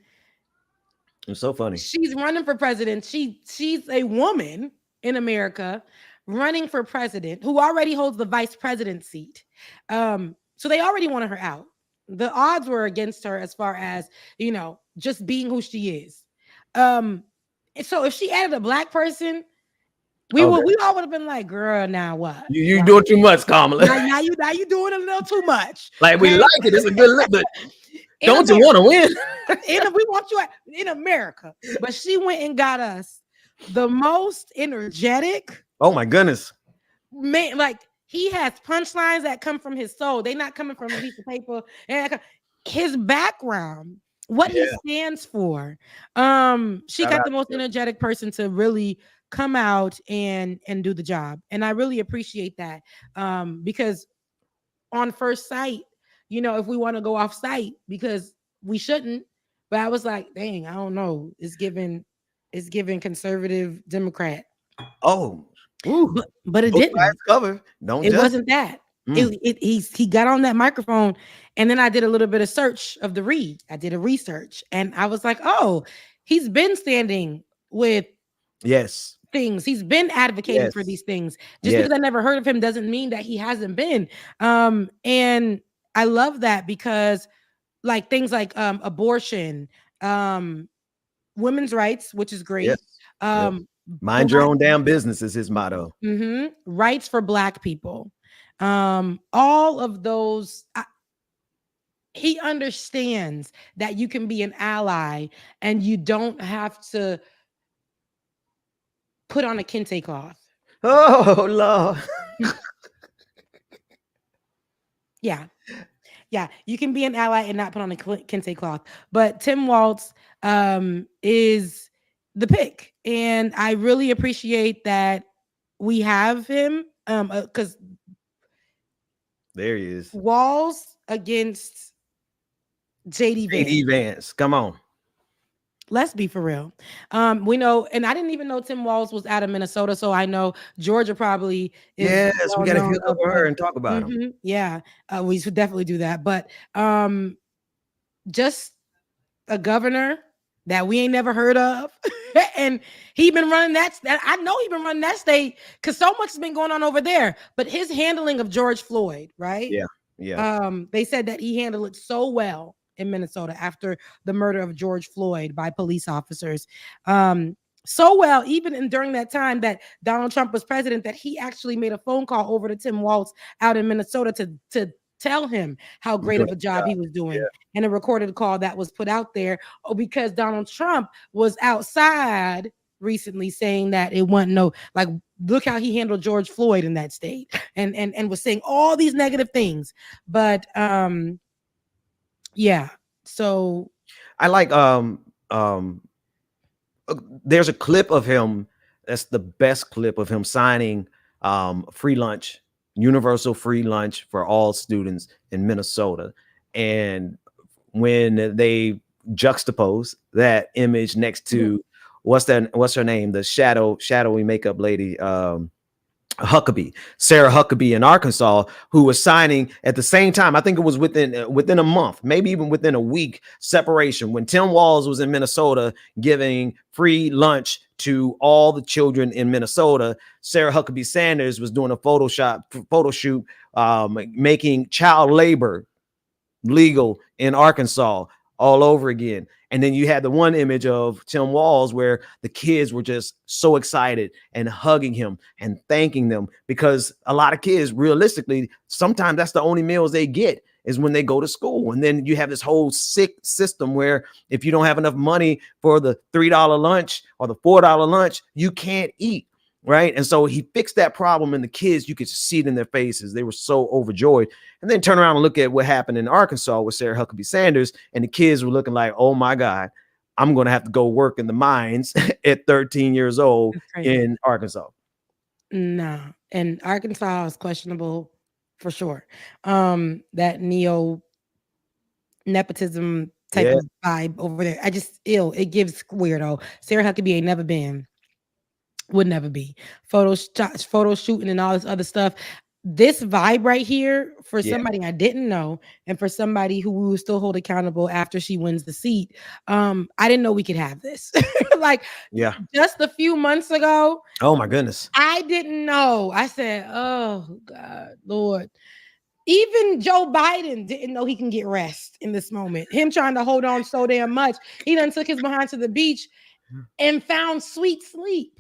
it's so funny. She's running for president. She's a woman in America running for president who already holds the vice president seat. So they already wanted her out. The odds were against her as far as, just being who she is. So if she added a black person, we all would have been like, girl, now what? You doing too much, Kamala. Now you doing a little too much. Like, we like it. It's a good look, but don't you want to win? We want you in America. But she went and got us the most energetic. Oh my goodness. Man, like, he has punchlines that come from his soul. They're not coming from a piece of paper. And his background, what he stands for. She got the most energetic person to really come out and do the job. And I really appreciate that. Because on first sight, if we want to go off site, because we shouldn't, but I was like, dang, I don't know. It's giving conservative Democrat. Oh, but it didn't. It wasn't that. He got on that microphone, and then I did a little bit of search of the read. I did a research, and I was like, oh, he's been standing with things. He's been advocating for these things. Just because I never heard of him doesn't mean that he hasn't been. And I love that, because like things like abortion, women's rights, which is great. Mind your own damn business is his motto. Rights for Black people. All of those. He understands that you can be an ally and you don't have to put on a kente cloth. Oh, Lord. Yeah. Yeah, you can be an ally and not put on a kente cloth. But Tim Walz is the pick, and I really appreciate that we have him because There he is. Walz against JD Vance. JD Vance, come on. Let's be for real. We know, and I didn't even know Tim Walz was out of Minnesota, so I know Georgia probably is. Yes, we got to hit up her and talk about him. Mm-hmm, yeah, we should definitely do that. But just a governor that we ain't never heard of, and he been running that. I know he been running that state because so much has been going on over there. But his handling of George Floyd, right? Yeah. They said that he handled it so well in Minnesota after the murder of George Floyd by police officers. So well, even during that time that Donald Trump was president, that he actually made a phone call over to Tim Walz out in Minnesota to tell him how great of a job he was doing, and a recorded call that was put out there because Donald Trump was outside recently saying that it wasn't look how he handled George Floyd in that state, and was saying all these negative things. But yeah, so I like there's a clip of him that's the best clip of him signing free lunch, universal free lunch for all students in Minnesota. And when they juxtapose that image next to what's her name, the shadowy makeup lady, Sarah Huckabee in Arkansas, who was signing at the same time. I think it was within a month, maybe even within a week separation, when Tim Walz was in Minnesota giving free lunch to all the children in Minnesota. Sarah Huckabee Sanders was doing a photo shoot, making child labor legal in Arkansas all over again. And then you had the one image of Tim Walz where the kids were just so excited and hugging him and thanking them, because a lot of kids, realistically, sometimes that's the only meals they get is when they go to school. And then you have this whole sick system where if you don't have enough money for the $3 lunch or the $4 lunch, you can't eat. Right. And so he fixed that problem, and the kids, you could see it in their faces. They were so overjoyed. And then turn around and look at what happened in Arkansas with Sarah Huckabee Sanders. And the kids were looking like, oh, my God, I'm going to have to go work in the mines at 13 years old in Arkansas. No. And Arkansas is questionable for sure. That nepotism type of vibe over there. It gives weirdo. Sarah Huckabee ain't never been. Would never be photo shooting and all this other stuff. This vibe right here for somebody I didn't know, and for somebody who we will still hold accountable after she wins the seat. I didn't know we could have this. Just a few months ago. Oh my goodness. I didn't know. I said, oh God, Lord. Even Joe Biden didn't know he can get rest in this moment. Him trying to hold on so damn much. He done took his behind to the beach and found sweet sleep.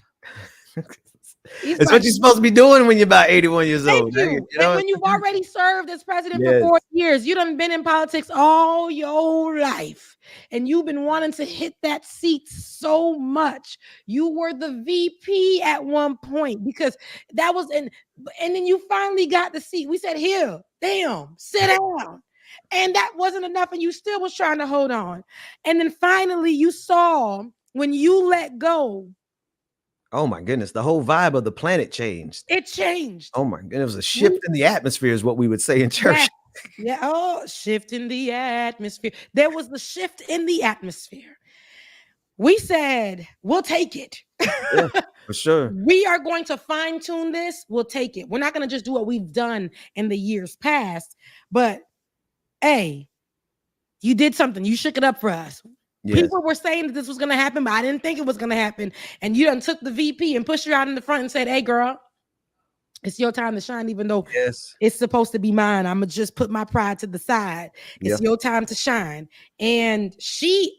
It's what you're supposed to be doing when you're about 81 years old. You know? And when you've already served as president for 4 years, you done been in politics all your life, and you've been wanting to hit that seat so much. You were the VP at one point because that was and then you finally got the seat. We said, here, damn, sit down. And that wasn't enough, and you still was trying to hold on. And then finally you saw when you let go. Oh my goodness, the whole vibe of the planet changed. It changed. Oh my goodness, it was a shift in the atmosphere is what we would say in church. Yeah. Oh, shift in the atmosphere. There was the shift in the atmosphere. We said, we'll take it. Yeah, for sure. We are going to fine tune this. We'll take it. We're not going to just do what we've done in the years past, but hey, you did something. You shook it up for us. Yes. People were saying that this was going to happen, but I didn't think it was going to happen. And you done took the VP and pushed her out in the front and said, hey, girl, it's your time to shine, even though it's supposed to be mine. I'm going to just put my pride to the side. It's your time to shine. And she's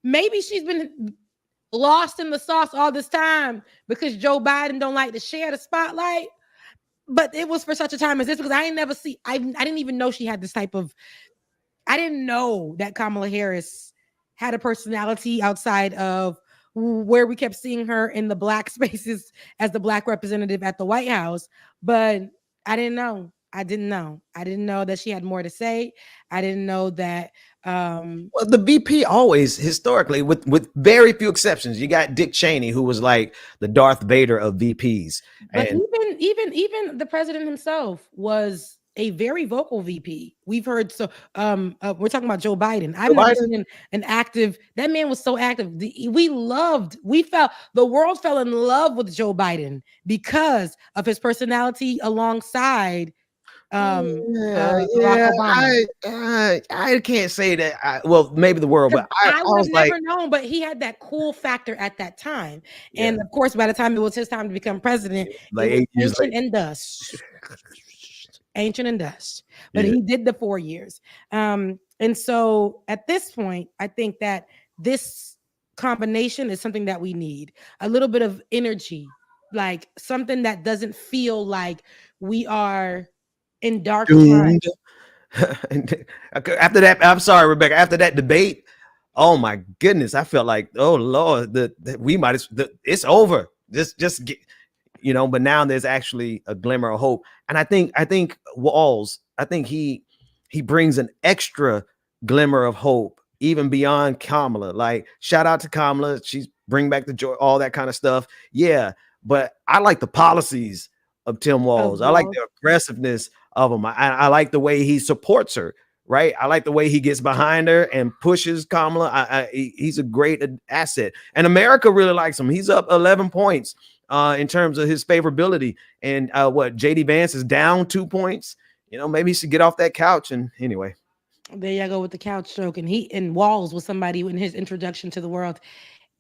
been lost in the sauce all this time because Joe Biden don't like to share the spotlight. But it was for such a time as this, because I didn't even know she had this type of, I didn't know that Kamala Harris had a personality outside of where we kept seeing her in the Black spaces as the Black representative at the White House. But I didn't know. I didn't know. I didn't know that she had more to say. I didn't know that. Well, the VP always historically, with very few exceptions, you got Dick Cheney, who was like the Darth Vader of VPs. But And even the president himself was a very vocal VP. We've heard so. We're talking about Joe Biden. I've never seen an active. That man was so active. We felt the world fell in love with Joe Biden because of his personality alongside Barack Obama. I can't say that. Well, maybe the world, but I would was have like, never known, but he had that cool factor at that time. Yeah. And of course, by the time it was his time to become president, like it 8 was years ancient later. and dust. Ancient and dust. But Yeah. he did the 4 years. And so at this point, I think that this combination is something that we need. A little bit of energy, like something that doesn't feel like we are in dark times. And after that, I'm sorry, Rebecca. After that debate, oh my goodness, I felt like, oh Lord, we might. It's over. Just get, But now there's actually a glimmer of hope, and I think Walz. I think he brings an extra glimmer of hope, even beyond Kamala. Like, shout out to Kamala. She's bring back the joy, all that kind of stuff. Yeah, but I like the policies of Tim Walz. I like the aggressiveness of him. I like the way he supports her, right? I like the way he gets behind her and pushes Kamala. He's a great asset. And America really likes him. He's up 11 points in terms of his favorability. And JD Vance is down 2 points. Maybe he should get off that couch. And anyway. There you go with the couch stroke. And Walz was somebody in his introduction to the world,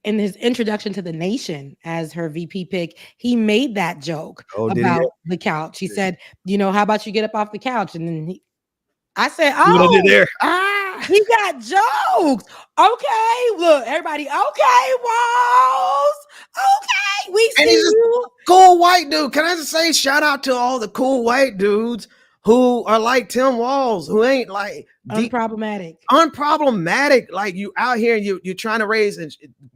in his introduction to the nation as her VP pick, he made that joke about the couch. He said, how about you get up off the couch? And then I said, he got jokes. Okay, look, everybody. Okay, Walz. Okay, we see you. Cool white dude. Can I just say shout out to all the cool white dudes who are like Tim Walz, who ain't like unproblematic. Like, you out here and you're trying to raise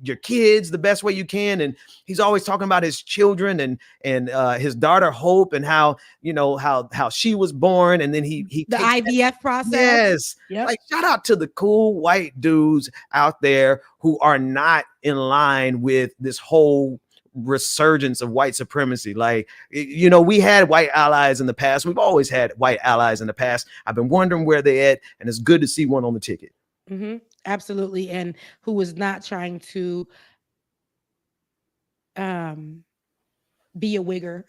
your kids the best way you can. And he's always talking about his children and his daughter Hope and how she was born. And then he the IVF process. Yes. Yep. Like, shout out to the cool white dudes out there who are not in line with this whole resurgence of white supremacy. Like, we had white allies in the past. We've always had white allies in the past. I've been wondering where they're at, and it's good to see one on the ticket. Mm-hmm. Absolutely. And who was not trying to be a wigger.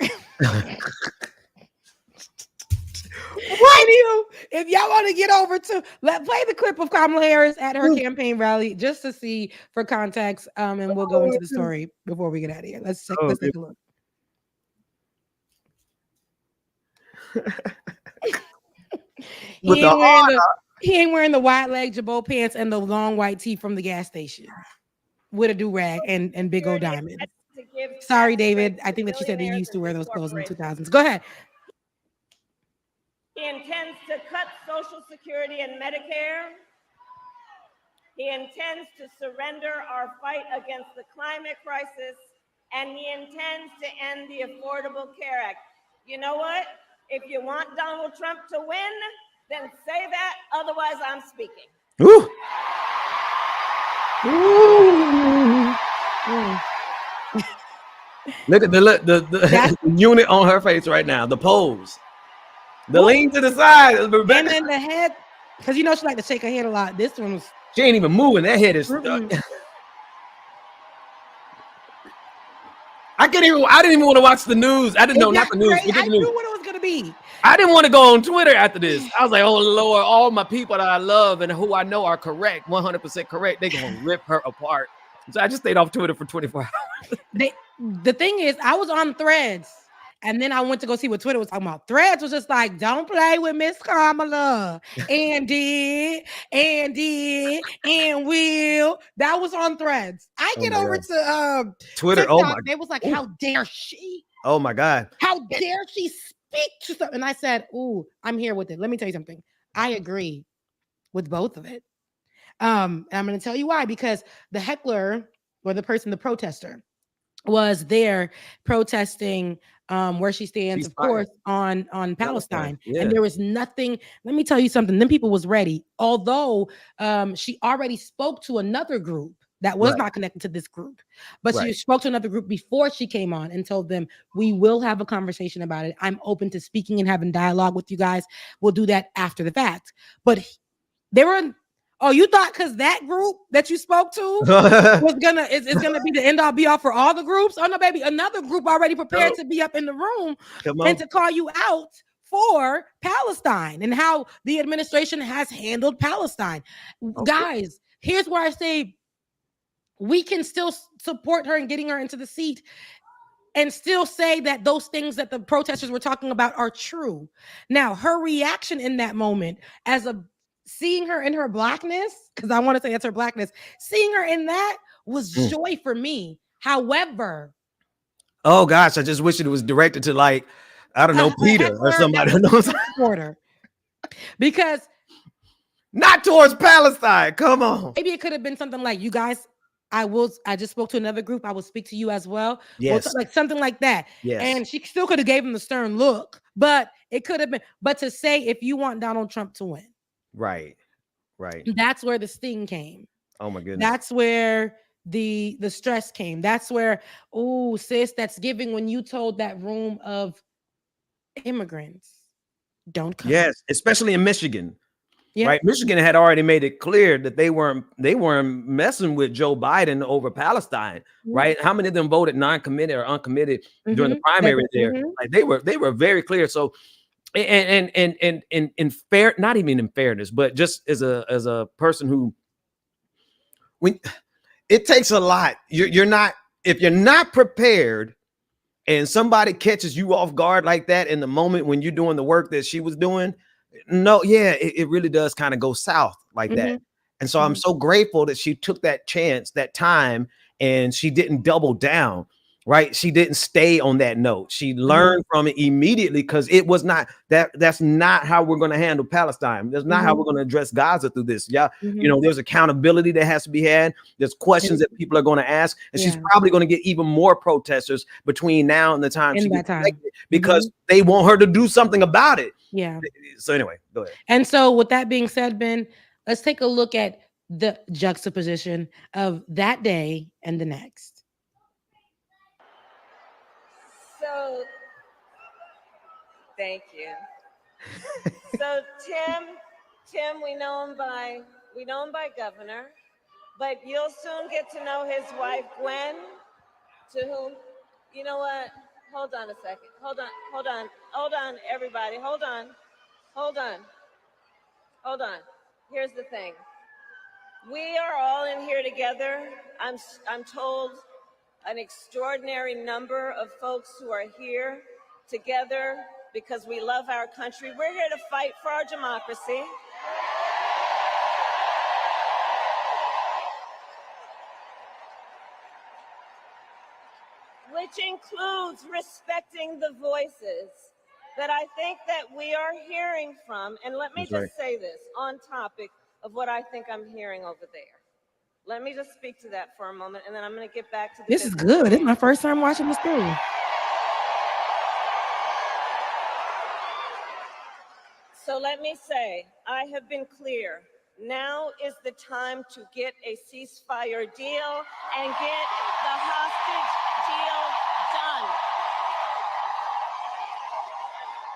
If y'all want to get over to play the clip of Kamala Harris at her campaign rally just to see for context, and we'll go into the story before we get out of here. Let's take a look. He ain't wearing the wide leg Jabot pants and the long white tee from the gas station with a do-rag and big old diamond. Sorry, David. I think that you said they used to wear those clothes in the 2000s. Go ahead. He intends to cut Social Security and Medicare. He intends to surrender our fight against the climate crisis, and he intends to end the Affordable Care Act. You know what? If you want Donald Trump to win, then say that. Otherwise, I'm speaking. Ooh. Look at the unit on her face right now. The pose. The lean to the side. And then the head, because she like to shake her head a lot. This one was. She ain't even moving. That head is stuck. I didn't even want to watch the news. I didn't know, not the news. I knew what it was gonna be. I didn't want to go on Twitter after this. I was like, oh Lord, all my people that I love and who I know are correct, 100% correct, they're gonna rip her apart. So I just stayed off Twitter for 24 hours. The thing is, I was on Threads. And then I went to go see what Twitter was talking about. Threads was just like, don't play with Miss Kamala. And will. That was on Threads. I get over to Twitter. TikTok, oh my. They was like, how dare she? Oh my God. How dare she speak to something? And I said, ooh, I'm here with it. Let me tell you something. I agree with both of it. I'm going to tell you why. Because the heckler or the protester, was there protesting where she stands, of course, on Palestine. Yeah. And there was nothing. Let me tell you something. Them people was ready. Although she already spoke to another group that was not connected to this group, but she spoke to another group before she came on and told them, we will have a conversation about it. I'm open to speaking and having dialogue with you guys. We'll do that after the fact. But they were. Oh, you thought because that group that you spoke to was gonna it's gonna be the end all be all for all the groups? Oh no, baby, another group already prepared to be up in the room and to call you out for Palestine and how the administration has handled Palestine. Guys, here's where I say we can still support her and getting her into the seat and still say that those things that the protesters were talking about are true. Now, her reaction in that moment as a seeing her in her blackness, because I want to say it's her blackness, seeing her in that was joy for me. However, oh gosh, I just wish it was directed to like, I don't know, Peter or somebody. Because not towards Palestine. Come on. Maybe it could have been something like, you guys, I just spoke to another group. I will speak to you as well. Yes. Or like something like that. Yes. And she still could have gave him the stern look, but it could have been, but to say, if you want Donald Trump to win. Right. That's where the sting came. Oh my goodness. That's where the stress came. That's where, oh, sis, that's giving when you told that room of immigrants, don't come. Yes, especially in Michigan. Yeah. Right. Michigan had already made it clear that they weren't messing with Joe Biden over Palestine. Right. How many of them voted non-committed or uncommitted during the primary there? Like they were very clear. So and in fair, not even in fairness, but just as a person who, when it takes a lot, you're not, if you're not prepared and somebody catches you off guard like that in the moment when you're doing the work that she was doing, it really does kind of go south like that. And so I'm so grateful that she took that chance, that time, and she didn't double down. Right. She didn't stay on that note. She learned from it immediately, because it was not that's not how we're going to handle Palestine. That's not how we're going to address Gaza through this. Yeah. You know, there's accountability that has to be had. There's questions that people are going to ask. And she's probably going to get even more protesters between now and the time she gets elected, because they want her to do something about it. Yeah. So anyway, go ahead. And so with that being said, Ben, let's take a look at the juxtaposition of that day and the next. So, thank you. So Tim, we know him by governor, but you'll soon get to know his wife, Gwen, to whom, you know what? Hold on a second. Hold on, everybody. Hold on. Here's the thing. We are all in here together. I'm told an extraordinary number of folks who are here together because we love our country. We're here to fight for our democracy. Which includes respecting the voices that I think that we are hearing from. And let me just say this on topic of what I think I'm hearing over there. Let me just speak to that for a moment, and then I'm going to get back to this. Is good. This is my first time watching this too. So let me say, I have been clear. Now is the time to get a ceasefire deal and get the hostage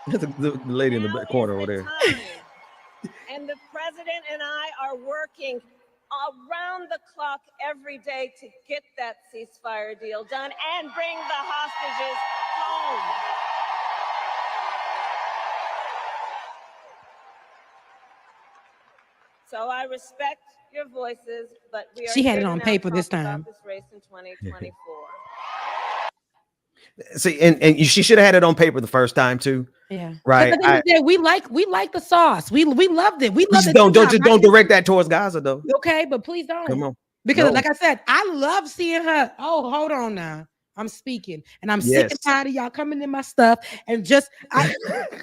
deal done. The lady in the back corner over there. And the president and I are working around the clock every day to get that ceasefire deal done and bring the hostages home. So I respect your voices, but we are. She had it on paper this time. This race in 2024. See, and she should have had it on paper the first time too. Yeah, right. We like the sauce. We loved it. We loved it. Don't direct that towards Gaza though. Okay, but please don't. Come on. Because like I said, I love seeing her. Oh, hold on now. I'm speaking, and I'm sick and tired of y'all coming in my stuff and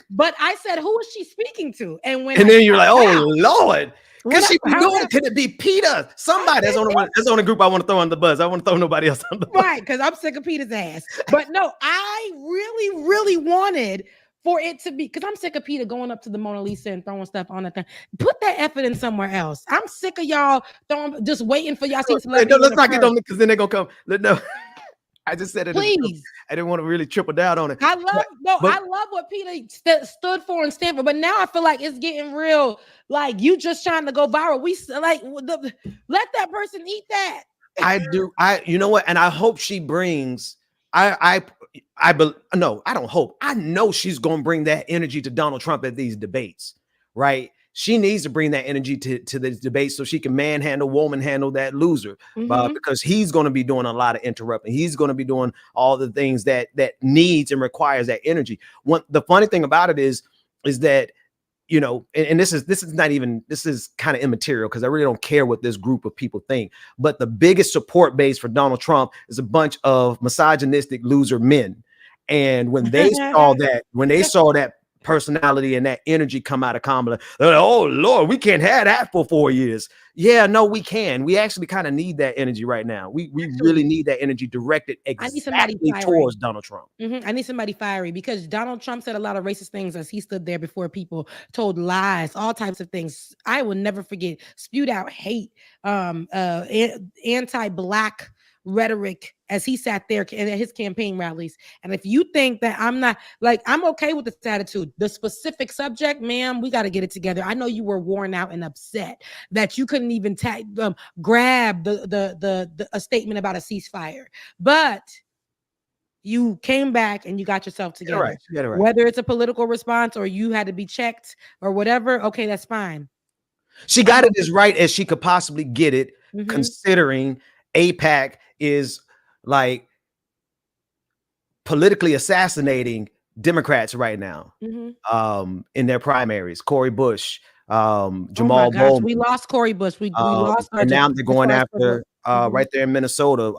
but I said, who is she speaking to? And then you're like, oh Lord. Because she be doing it. Could it be Peter? Somebody. That's the only group I want to throw on the buzz. I want to throw nobody else on the buzz. Right, because I'm sick of Peter's ass. But no, I really, really wanted for it to be, because I'm sick of Peter going up to the Mona Lisa and throwing stuff on that thing. Put that effort in somewhere else. I'm sick of y'all just waiting for y'all to No, let's not get on it because then they're gonna come. No. I just said it. Please. I didn't want to really triple down on it. I love what Peter stood for and stand for, but now I feel like it's getting real. Like you just trying to go viral. Let that person eat that. I do. You know what? And I hope she brings. I don't hope. I know she's gonna bring that energy to Donald Trump at these debates, right? She needs to bring that energy to this debate so she can woman handle that loser, because he's going to be doing a lot of interrupting. He's going to be doing all the things that needs and requires that energy. The funny thing about it is that, you know, and this is kind of immaterial because I really don't care what this group of people think. But the biggest support base for Donald Trump is a bunch of misogynistic loser men. And when they saw that personality and that energy come out of Kamala, they're like, oh Lord, we can't have that for 4 years. Yeah, no, we can. We actually kind of need that energy right now. We really need that energy directed exactly towards Donald Trump. I need somebody fiery because Donald Trump said a lot of racist things as he stood there before people, told lies, all types of things. I will never forget, spewed out hate, anti-Black rhetoric as he sat there at his campaign rallies. And if you think that I'm not, like, I'm okay with this attitude, the specific subject, ma'am, we got to get it together. I know you were worn out and upset that you couldn't even grab a statement about a ceasefire, but you came back and you got yourself together. Right. Whether it's a political response or you had to be checked or whatever, okay, that's fine. She got it as right as she could possibly get it, considering AIPAC is like politically assassinating Democrats right now in their primaries. Cory Bush, Jamal Bowman. We lost Cory Bush. We lost our, and now they're going after right there in Minnesota.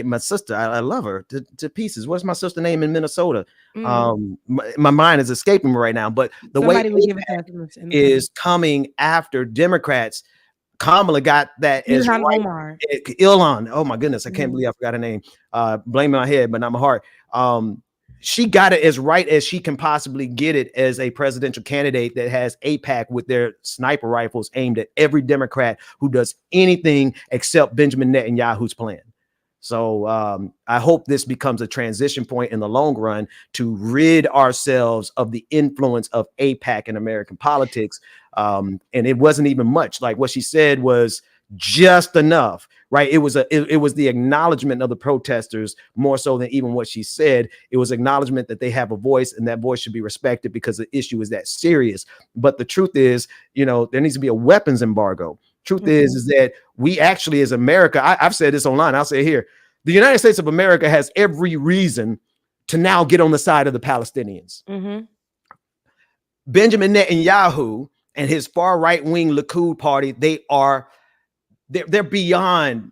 My sister, I love her to pieces. What's my sister's name in Minnesota? My mind is escaping me right now, but the way is coming after Democrats. Kamala got that as right. Ilhan. Oh my goodness, I can't believe I forgot her name. Blaming my head, but not my heart. She got it as right as she can possibly get it as a presidential candidate that has AIPAC with their sniper rifles aimed at every Democrat who does anything except Benjamin Netanyahu's plan. So I hope this becomes a transition point in the long run to rid ourselves of the influence of AIPAC in American politics. And it wasn't even much. Like what she said was just enough, right? It was the acknowledgement of the protesters more so than even what she said. It was acknowledgement that they have a voice and that voice should be respected because the issue is that serious. But the truth is, you know, there needs to be a weapons embargo. Truth is that we actually, as America, I've said this online, I'll say it here, the United States of America has every reason to now get on the side of the Palestinians. Benjamin Netanyahu and his far right-wing Likud party, they're beyond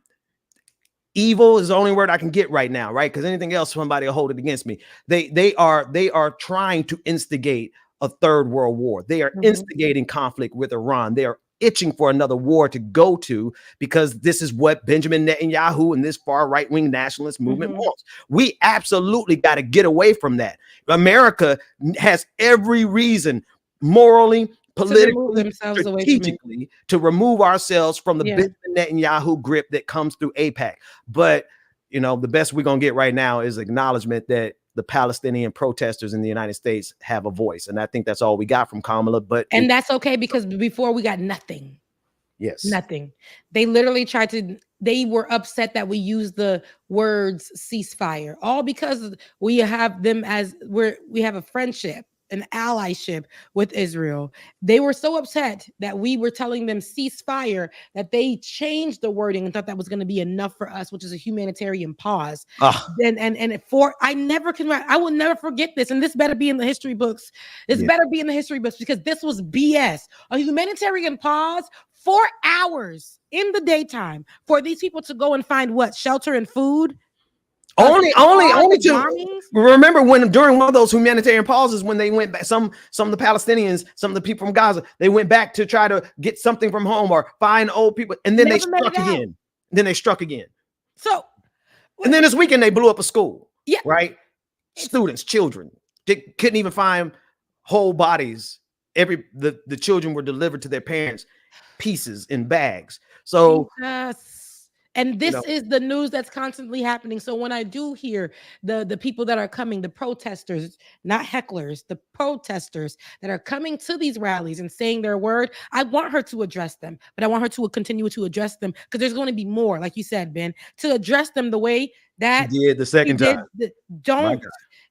evil is the only word I can get right now, right? Because anything else, somebody will hold it against me. They are trying to instigate a third world war. They are instigating conflict with Iran. They are itching for another war to go to because this is what Benjamin Netanyahu and this far right-wing nationalist movement wants. We absolutely got to get away from that. America has every reason, morally, politically, strategically, to remove ourselves from the Benjamin Netanyahu grip that comes through AIPAC. But, you know, the best we're going to get right now is acknowledgement that the Palestinian protesters in the United States have a voice. And I think that's all we got from Kamala. And that's okay because before we got nothing. Yes. Nothing. They literally they were upset that we used the words ceasefire, all because we have them we have a friendship, an allyship with Israel. They were so upset that we were telling them ceasefire that they changed the wording and thought that was going to be enough for us, which is a humanitarian pause. I will never forget this. And this better be in the history books. Better be in the history books because this was BS. A humanitarian pause, 4 hours in the daytime for these people to go and find what? Shelter and food. Only to bombings? remember when during one of those humanitarian pauses when they went back, some of the Palestinians, some of the people from Gaza, they went back to try to get something from home or find old people, and then they struck again. Then they struck again. So, and then this weekend they blew up a school. Yeah, right. Students, children, they couldn't even find whole bodies. The children were delivered to their parents, pieces in bags. So. And this is the news that's constantly happening. So when I do hear the people that are coming, the protesters, not hecklers, the protesters that are coming to these rallies and saying their word, I want her to address them, but I want her to continue to address them because there's going to be more, like you said, Ben, to address them the way that he did the second time.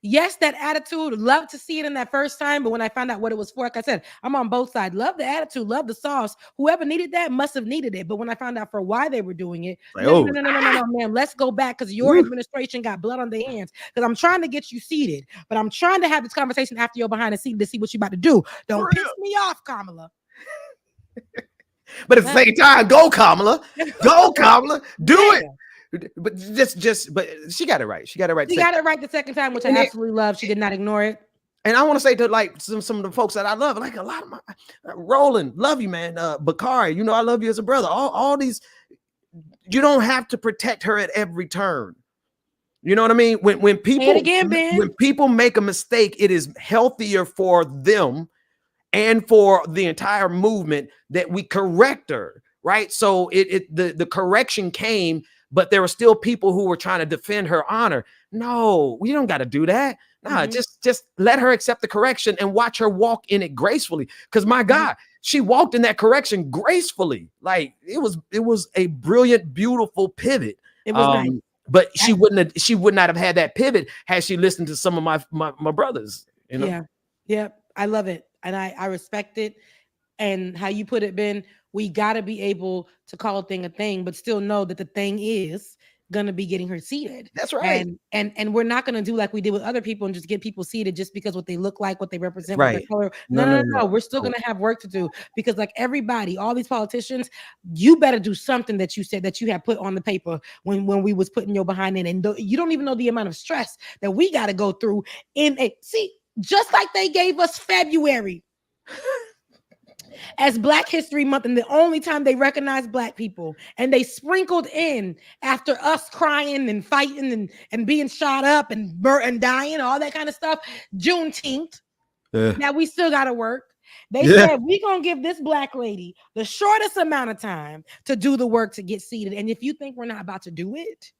Yes, that attitude, love to see it in that first time, but when I found out what it was for, like I said, I'm on both sides. Love the attitude, love the sauce. Whoever needed that must have needed it. But when I found out for why they were doing it, no, ma'am, let's go back because your administration got blood on their hands. Because I'm trying to get you seated, but I'm trying to have this conversation after you're behind the seat to see what you're about to do. Don't piss me off, Kamala. But at the same time, go Kamala, go Kamala, do it. But but she got it right. She got it right. She got it right the second time, which I absolutely love. She did not ignore it. And I want to say to like some of the folks that I love, like a lot of my Roland, love you, man. Bakari, I love you as a brother. All these, you don't have to protect her at every turn. You know what I mean? When people make a mistake, it is healthier for them and for the entire movement that we correct her, right? So the correction came. But there were still people who were trying to defend her honor. No, we don't got to do that. Nah, just let her accept the correction and watch her walk in it gracefully. Because my God, she walked in that correction gracefully. Like it was a brilliant, beautiful pivot. It was nice. But she would not have had that pivot had she listened to some of my brothers. Yeah, I love it, and I respect it. And how you put it, Ben, we got to be able to call a thing, but still know that the thing is going to be getting her seated. That's right. And we're not going to do like we did with other people and just get people seated just because what they look like, what they represent, right. what their color. No. We're still going to have work to do because like everybody, all these politicians, you better do something that you said that you have put on the paper when we was putting your behind in. And you don't even know the amount of stress that we got to go through just like they gave us February as Black History Month, and the only time they recognized Black people, and they sprinkled in after us crying and fighting and being shot up and dying, all that kind of stuff. Juneteenth, now we still got to work. They said we're gonna give this Black lady the shortest amount of time to do the work to get seated. And if you think we're not about to do it,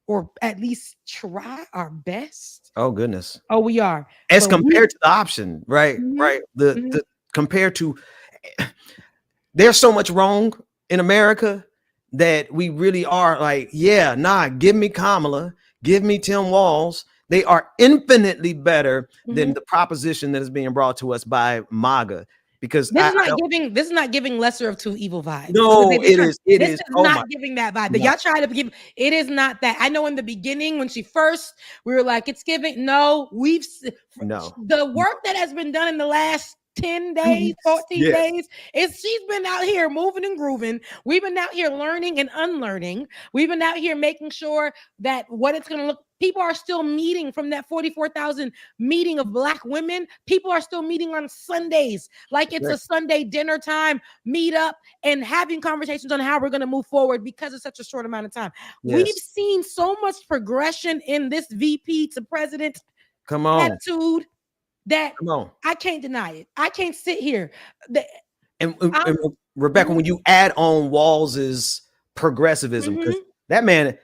or at least try our best, oh goodness, we are. As compared to the option, right? Right. The compared to. There's so much wrong in America that we really are like, give me Kamala, give me Tim Walz. They are infinitely better than the proposition that is being brought to us by MAGA. Because this is not giving lesser of two evil vibes. No, it is. It is not giving that vibe. Y'all try to give. It is not that. I know in the beginning when she first, we were like, it's giving. No, the work that has been done in the last 10 days, 14 days. She's been out here moving and grooving. We've been out here learning and unlearning. We've been out here making sure that what it's going to look. People are still meeting from that 44,000 meeting of Black women. People are still meeting on Sundays, like it's a Sunday dinner time, meet up and having conversations on how we're going to move forward because it's such a short amount of time. We've seen so much progression in this VP to president attitude that I can't deny it. I can't sit here. And Rebecca, when you add on Walz's progressivism, because that man,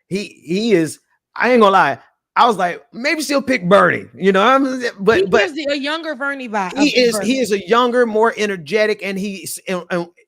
he is. I ain't gonna lie. I was like, maybe she'll pick Bernie, but he gives a younger Bernie vibe. He is a younger, more energetic, and he's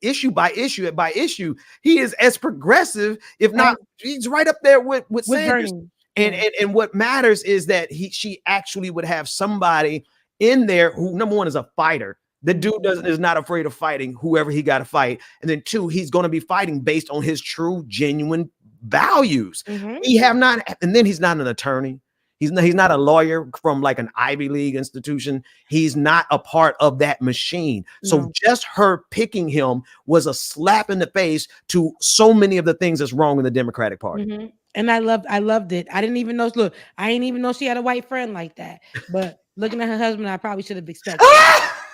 issue by issue, he is as progressive, if not, he's right up there with Sanders. Bernie. And what matters is that she actually would have somebody in there who, number one, is a fighter. The dude is not afraid of fighting whoever he got to fight. And then two, he's going to be fighting based on his true, genuine values. He's not an attorney. He's not a lawyer from like an Ivy League institution. He's not a part of that machine. So just her picking him was a slap in the face to so many of the things that's wrong in the Democratic Party. And I loved it. I didn't even know. Look, I didn't even know she had a white friend like that. But looking at her husband, I probably should have expected.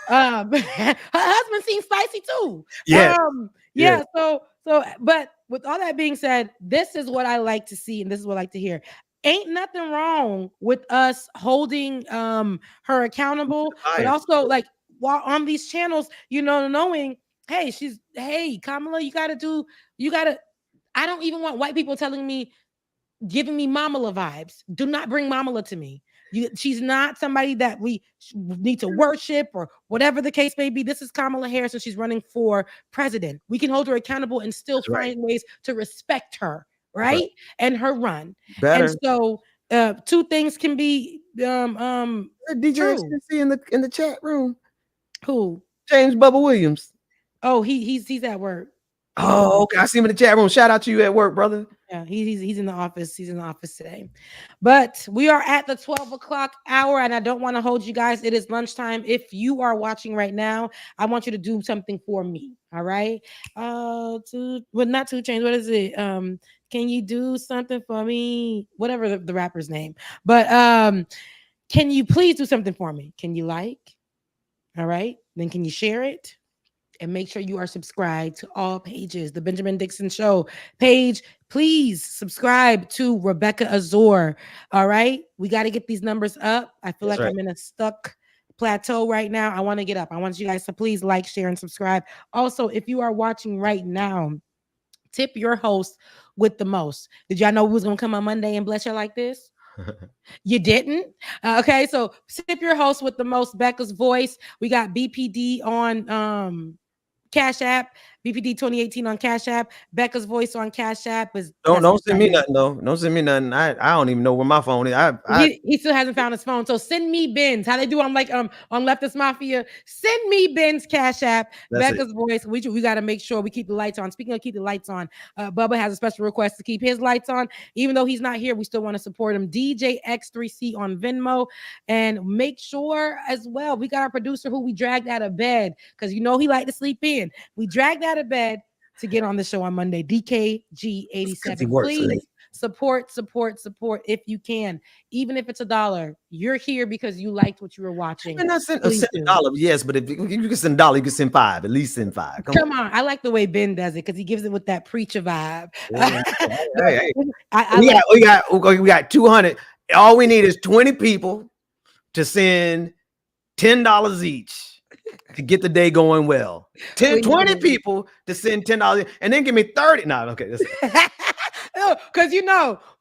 Her husband seems spicy too. Yeah. Yeah. But with all that being said, this is what I like to see, and this is what I like to hear. Ain't nothing wrong with us holding her accountable, but also like while on these channels, knowing, hey, Kamala, you gotta. I don't even want white people giving me Mamala vibes. Do not bring Mamala to me. She's not somebody that we need to worship or whatever the case may be. This is Kamala Harris, and she's running for president. We can hold her accountable and still find ways to respect her, right? And her run. Better. And so two things can be DJ true. in the chat room. Who? James Bubba Williams. Oh, he's at work. Oh, okay. I see him in the chat room. Shout out to you at work, brother. Yeah, he's in the office. He's in the office today. But we are at the 12 o'clock hour, and I don't want to hold you guys. It is lunchtime. If you are watching right now, I want you to do something for me. All right. Not 2 Chainz. What is it? Can you do something for me? Whatever the rapper's name. But can you please do something for me? Can you like? All right. Then can you share it? And make sure you are subscribed to all pages. The Benjamin Dixon Show page. Please subscribe to Rebecca Azor. All right. We got to get these numbers up. I feel I'm in a stuck plateau right now. I want to get up. I want you guys to please like, share, and subscribe. Also, if you are watching right now, tip your host with the most. Did y'all know we was going to come on Monday and bless you like this? You didn't? Okay. So tip your host with the most. Becca's Voice. We got BPD on Cash App, BPD 2018 on Cash App, Becca's Voice on Cash App. Don't send me nothing though. Don't send me nothing. I don't even know where my phone is. He still hasn't found his phone. So send me Ben's. How they do on on Leftist Mafia. Send me Ben's Cash App, Becca's Voice. We got to make sure we keep the lights on. Speaking of keep the lights on, Bubba has a special request to keep his lights on. Even though he's not here, we still want to support him. DJ X3C on Venmo. And make sure as well, we got our producer who we dragged out of bed because he liked to sleep in. We dragged out of bed to get on the show on Monday. DKG87. Please support if you can. Even if it's $1, you're here because you liked what you were watching. Send $1, yes, but if you can send $1, you can send 5. At least send 5. Come on. I like the way Ben does it because he gives it with that preacher vibe. We got 200. All we need is 20 people to send $10 each. To get the day going well. 20 people to send $10 and then give me 30. No, okay. Because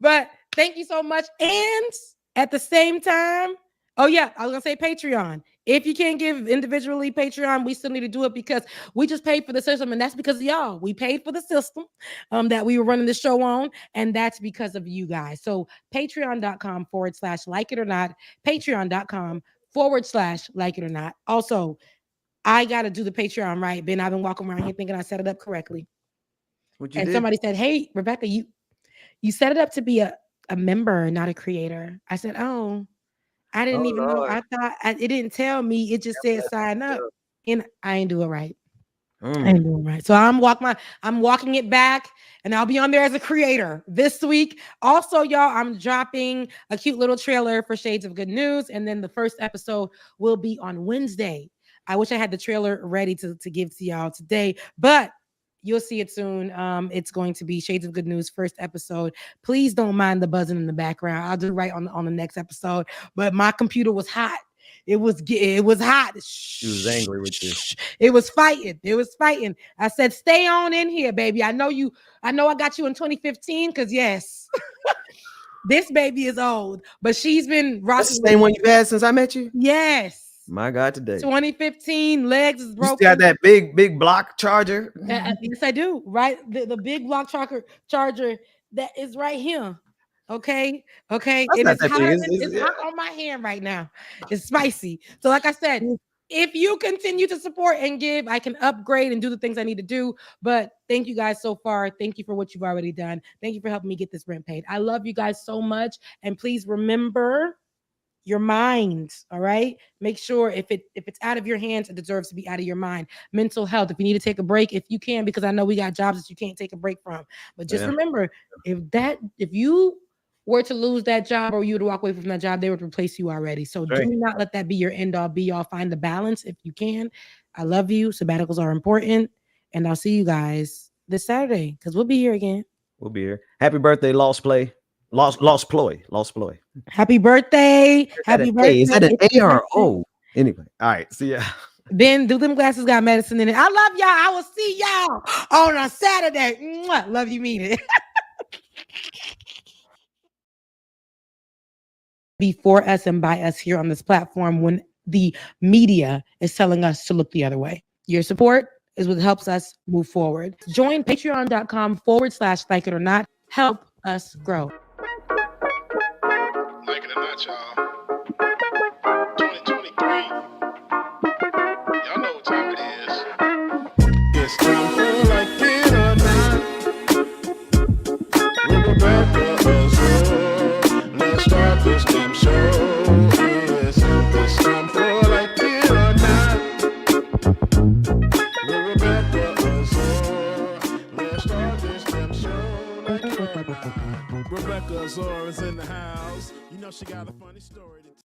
but thank you so much. And at the same time, I was gonna say Patreon. If you can't give individually Patreon, we still need to do it because we just paid for the system, and that's because of y'all. We paid for the system that we were running the show on, and that's because of you guys. So patreon.com/like it or not, patreon.com/like it or not. Also, I got to do the Patreon right, Ben. I've been walking around here thinking I set it up correctly. Somebody said, hey, Rebecca, you set it up to be a member, not a creator. I said, oh, I didn't even know. I thought it didn't tell me. It just said sign up. And I ain't do it right. I ain't doing right. So I'm walking it back, and I'll be on there as a creator this week. Also, y'all, I'm dropping a cute little trailer for Shades of Good News. And then the first episode will be on Wednesday. I wish I had the trailer ready to give to y'all today, but you'll see it soon. It's going to be Shades of Good News first episode. Please don't mind the buzzing in the background. I'll do it right on the next episode. But my computer was hot. It was hot. She was angry with you. It was fighting. I said, stay on in here, baby. I know I got you in 2015 because yes. This baby is old, but she's been rocking. That's the same one you've had since I met you? Yes. My God, today. 2015, legs is broken. You got that big block charger? Yes, I do. Right, the big block charger that is right here. Okay. It is hot. It's hot on my hand right now. It's spicy. So, like I said, if you continue to support and give, I can upgrade and do the things I need to do. But thank you guys so far. Thank you for what you've already done. Thank you for helping me get this rent paid. I love you guys so much. And please remember, your mind. All right. Make sure if it's out of your hands, it deserves to be out of your mind. Mental health. If you need to take a break, if you can, because I know we got jobs that you can't take a break from. But just remember, if you were to lose that job or you were to walk away from that job, they would replace you already. So do not let that be your end all be all. Find the balance if you can. I love you. Sabbaticals are important. And I'll see you guys this Saturday because we'll be here again. We'll be here. Happy birthday, Lost Ploy. Happy birthday. Happy birthday. Is that an A or an O? Anyway, all right. See ya. Then do them glasses got medicine in it. I love y'all. I will see y'all on a Saturday. Mwah. Love you, mean it. Before us and by us here on this platform when the media is telling us to look the other way. Your support is what helps us move forward. Join patreon.com/like it or not. Help us grow. Like it or not, y'all. 2023. Y'all know what time it is. It's time for Like It or Not. With Rebecca Azure. Let's start this damn show. Yes, it's time for Like It or Not. With Rebecca Azure. Let's start this damn show. Like it or not. Rebecca Azure is in the house. You know she got a funny story to tell.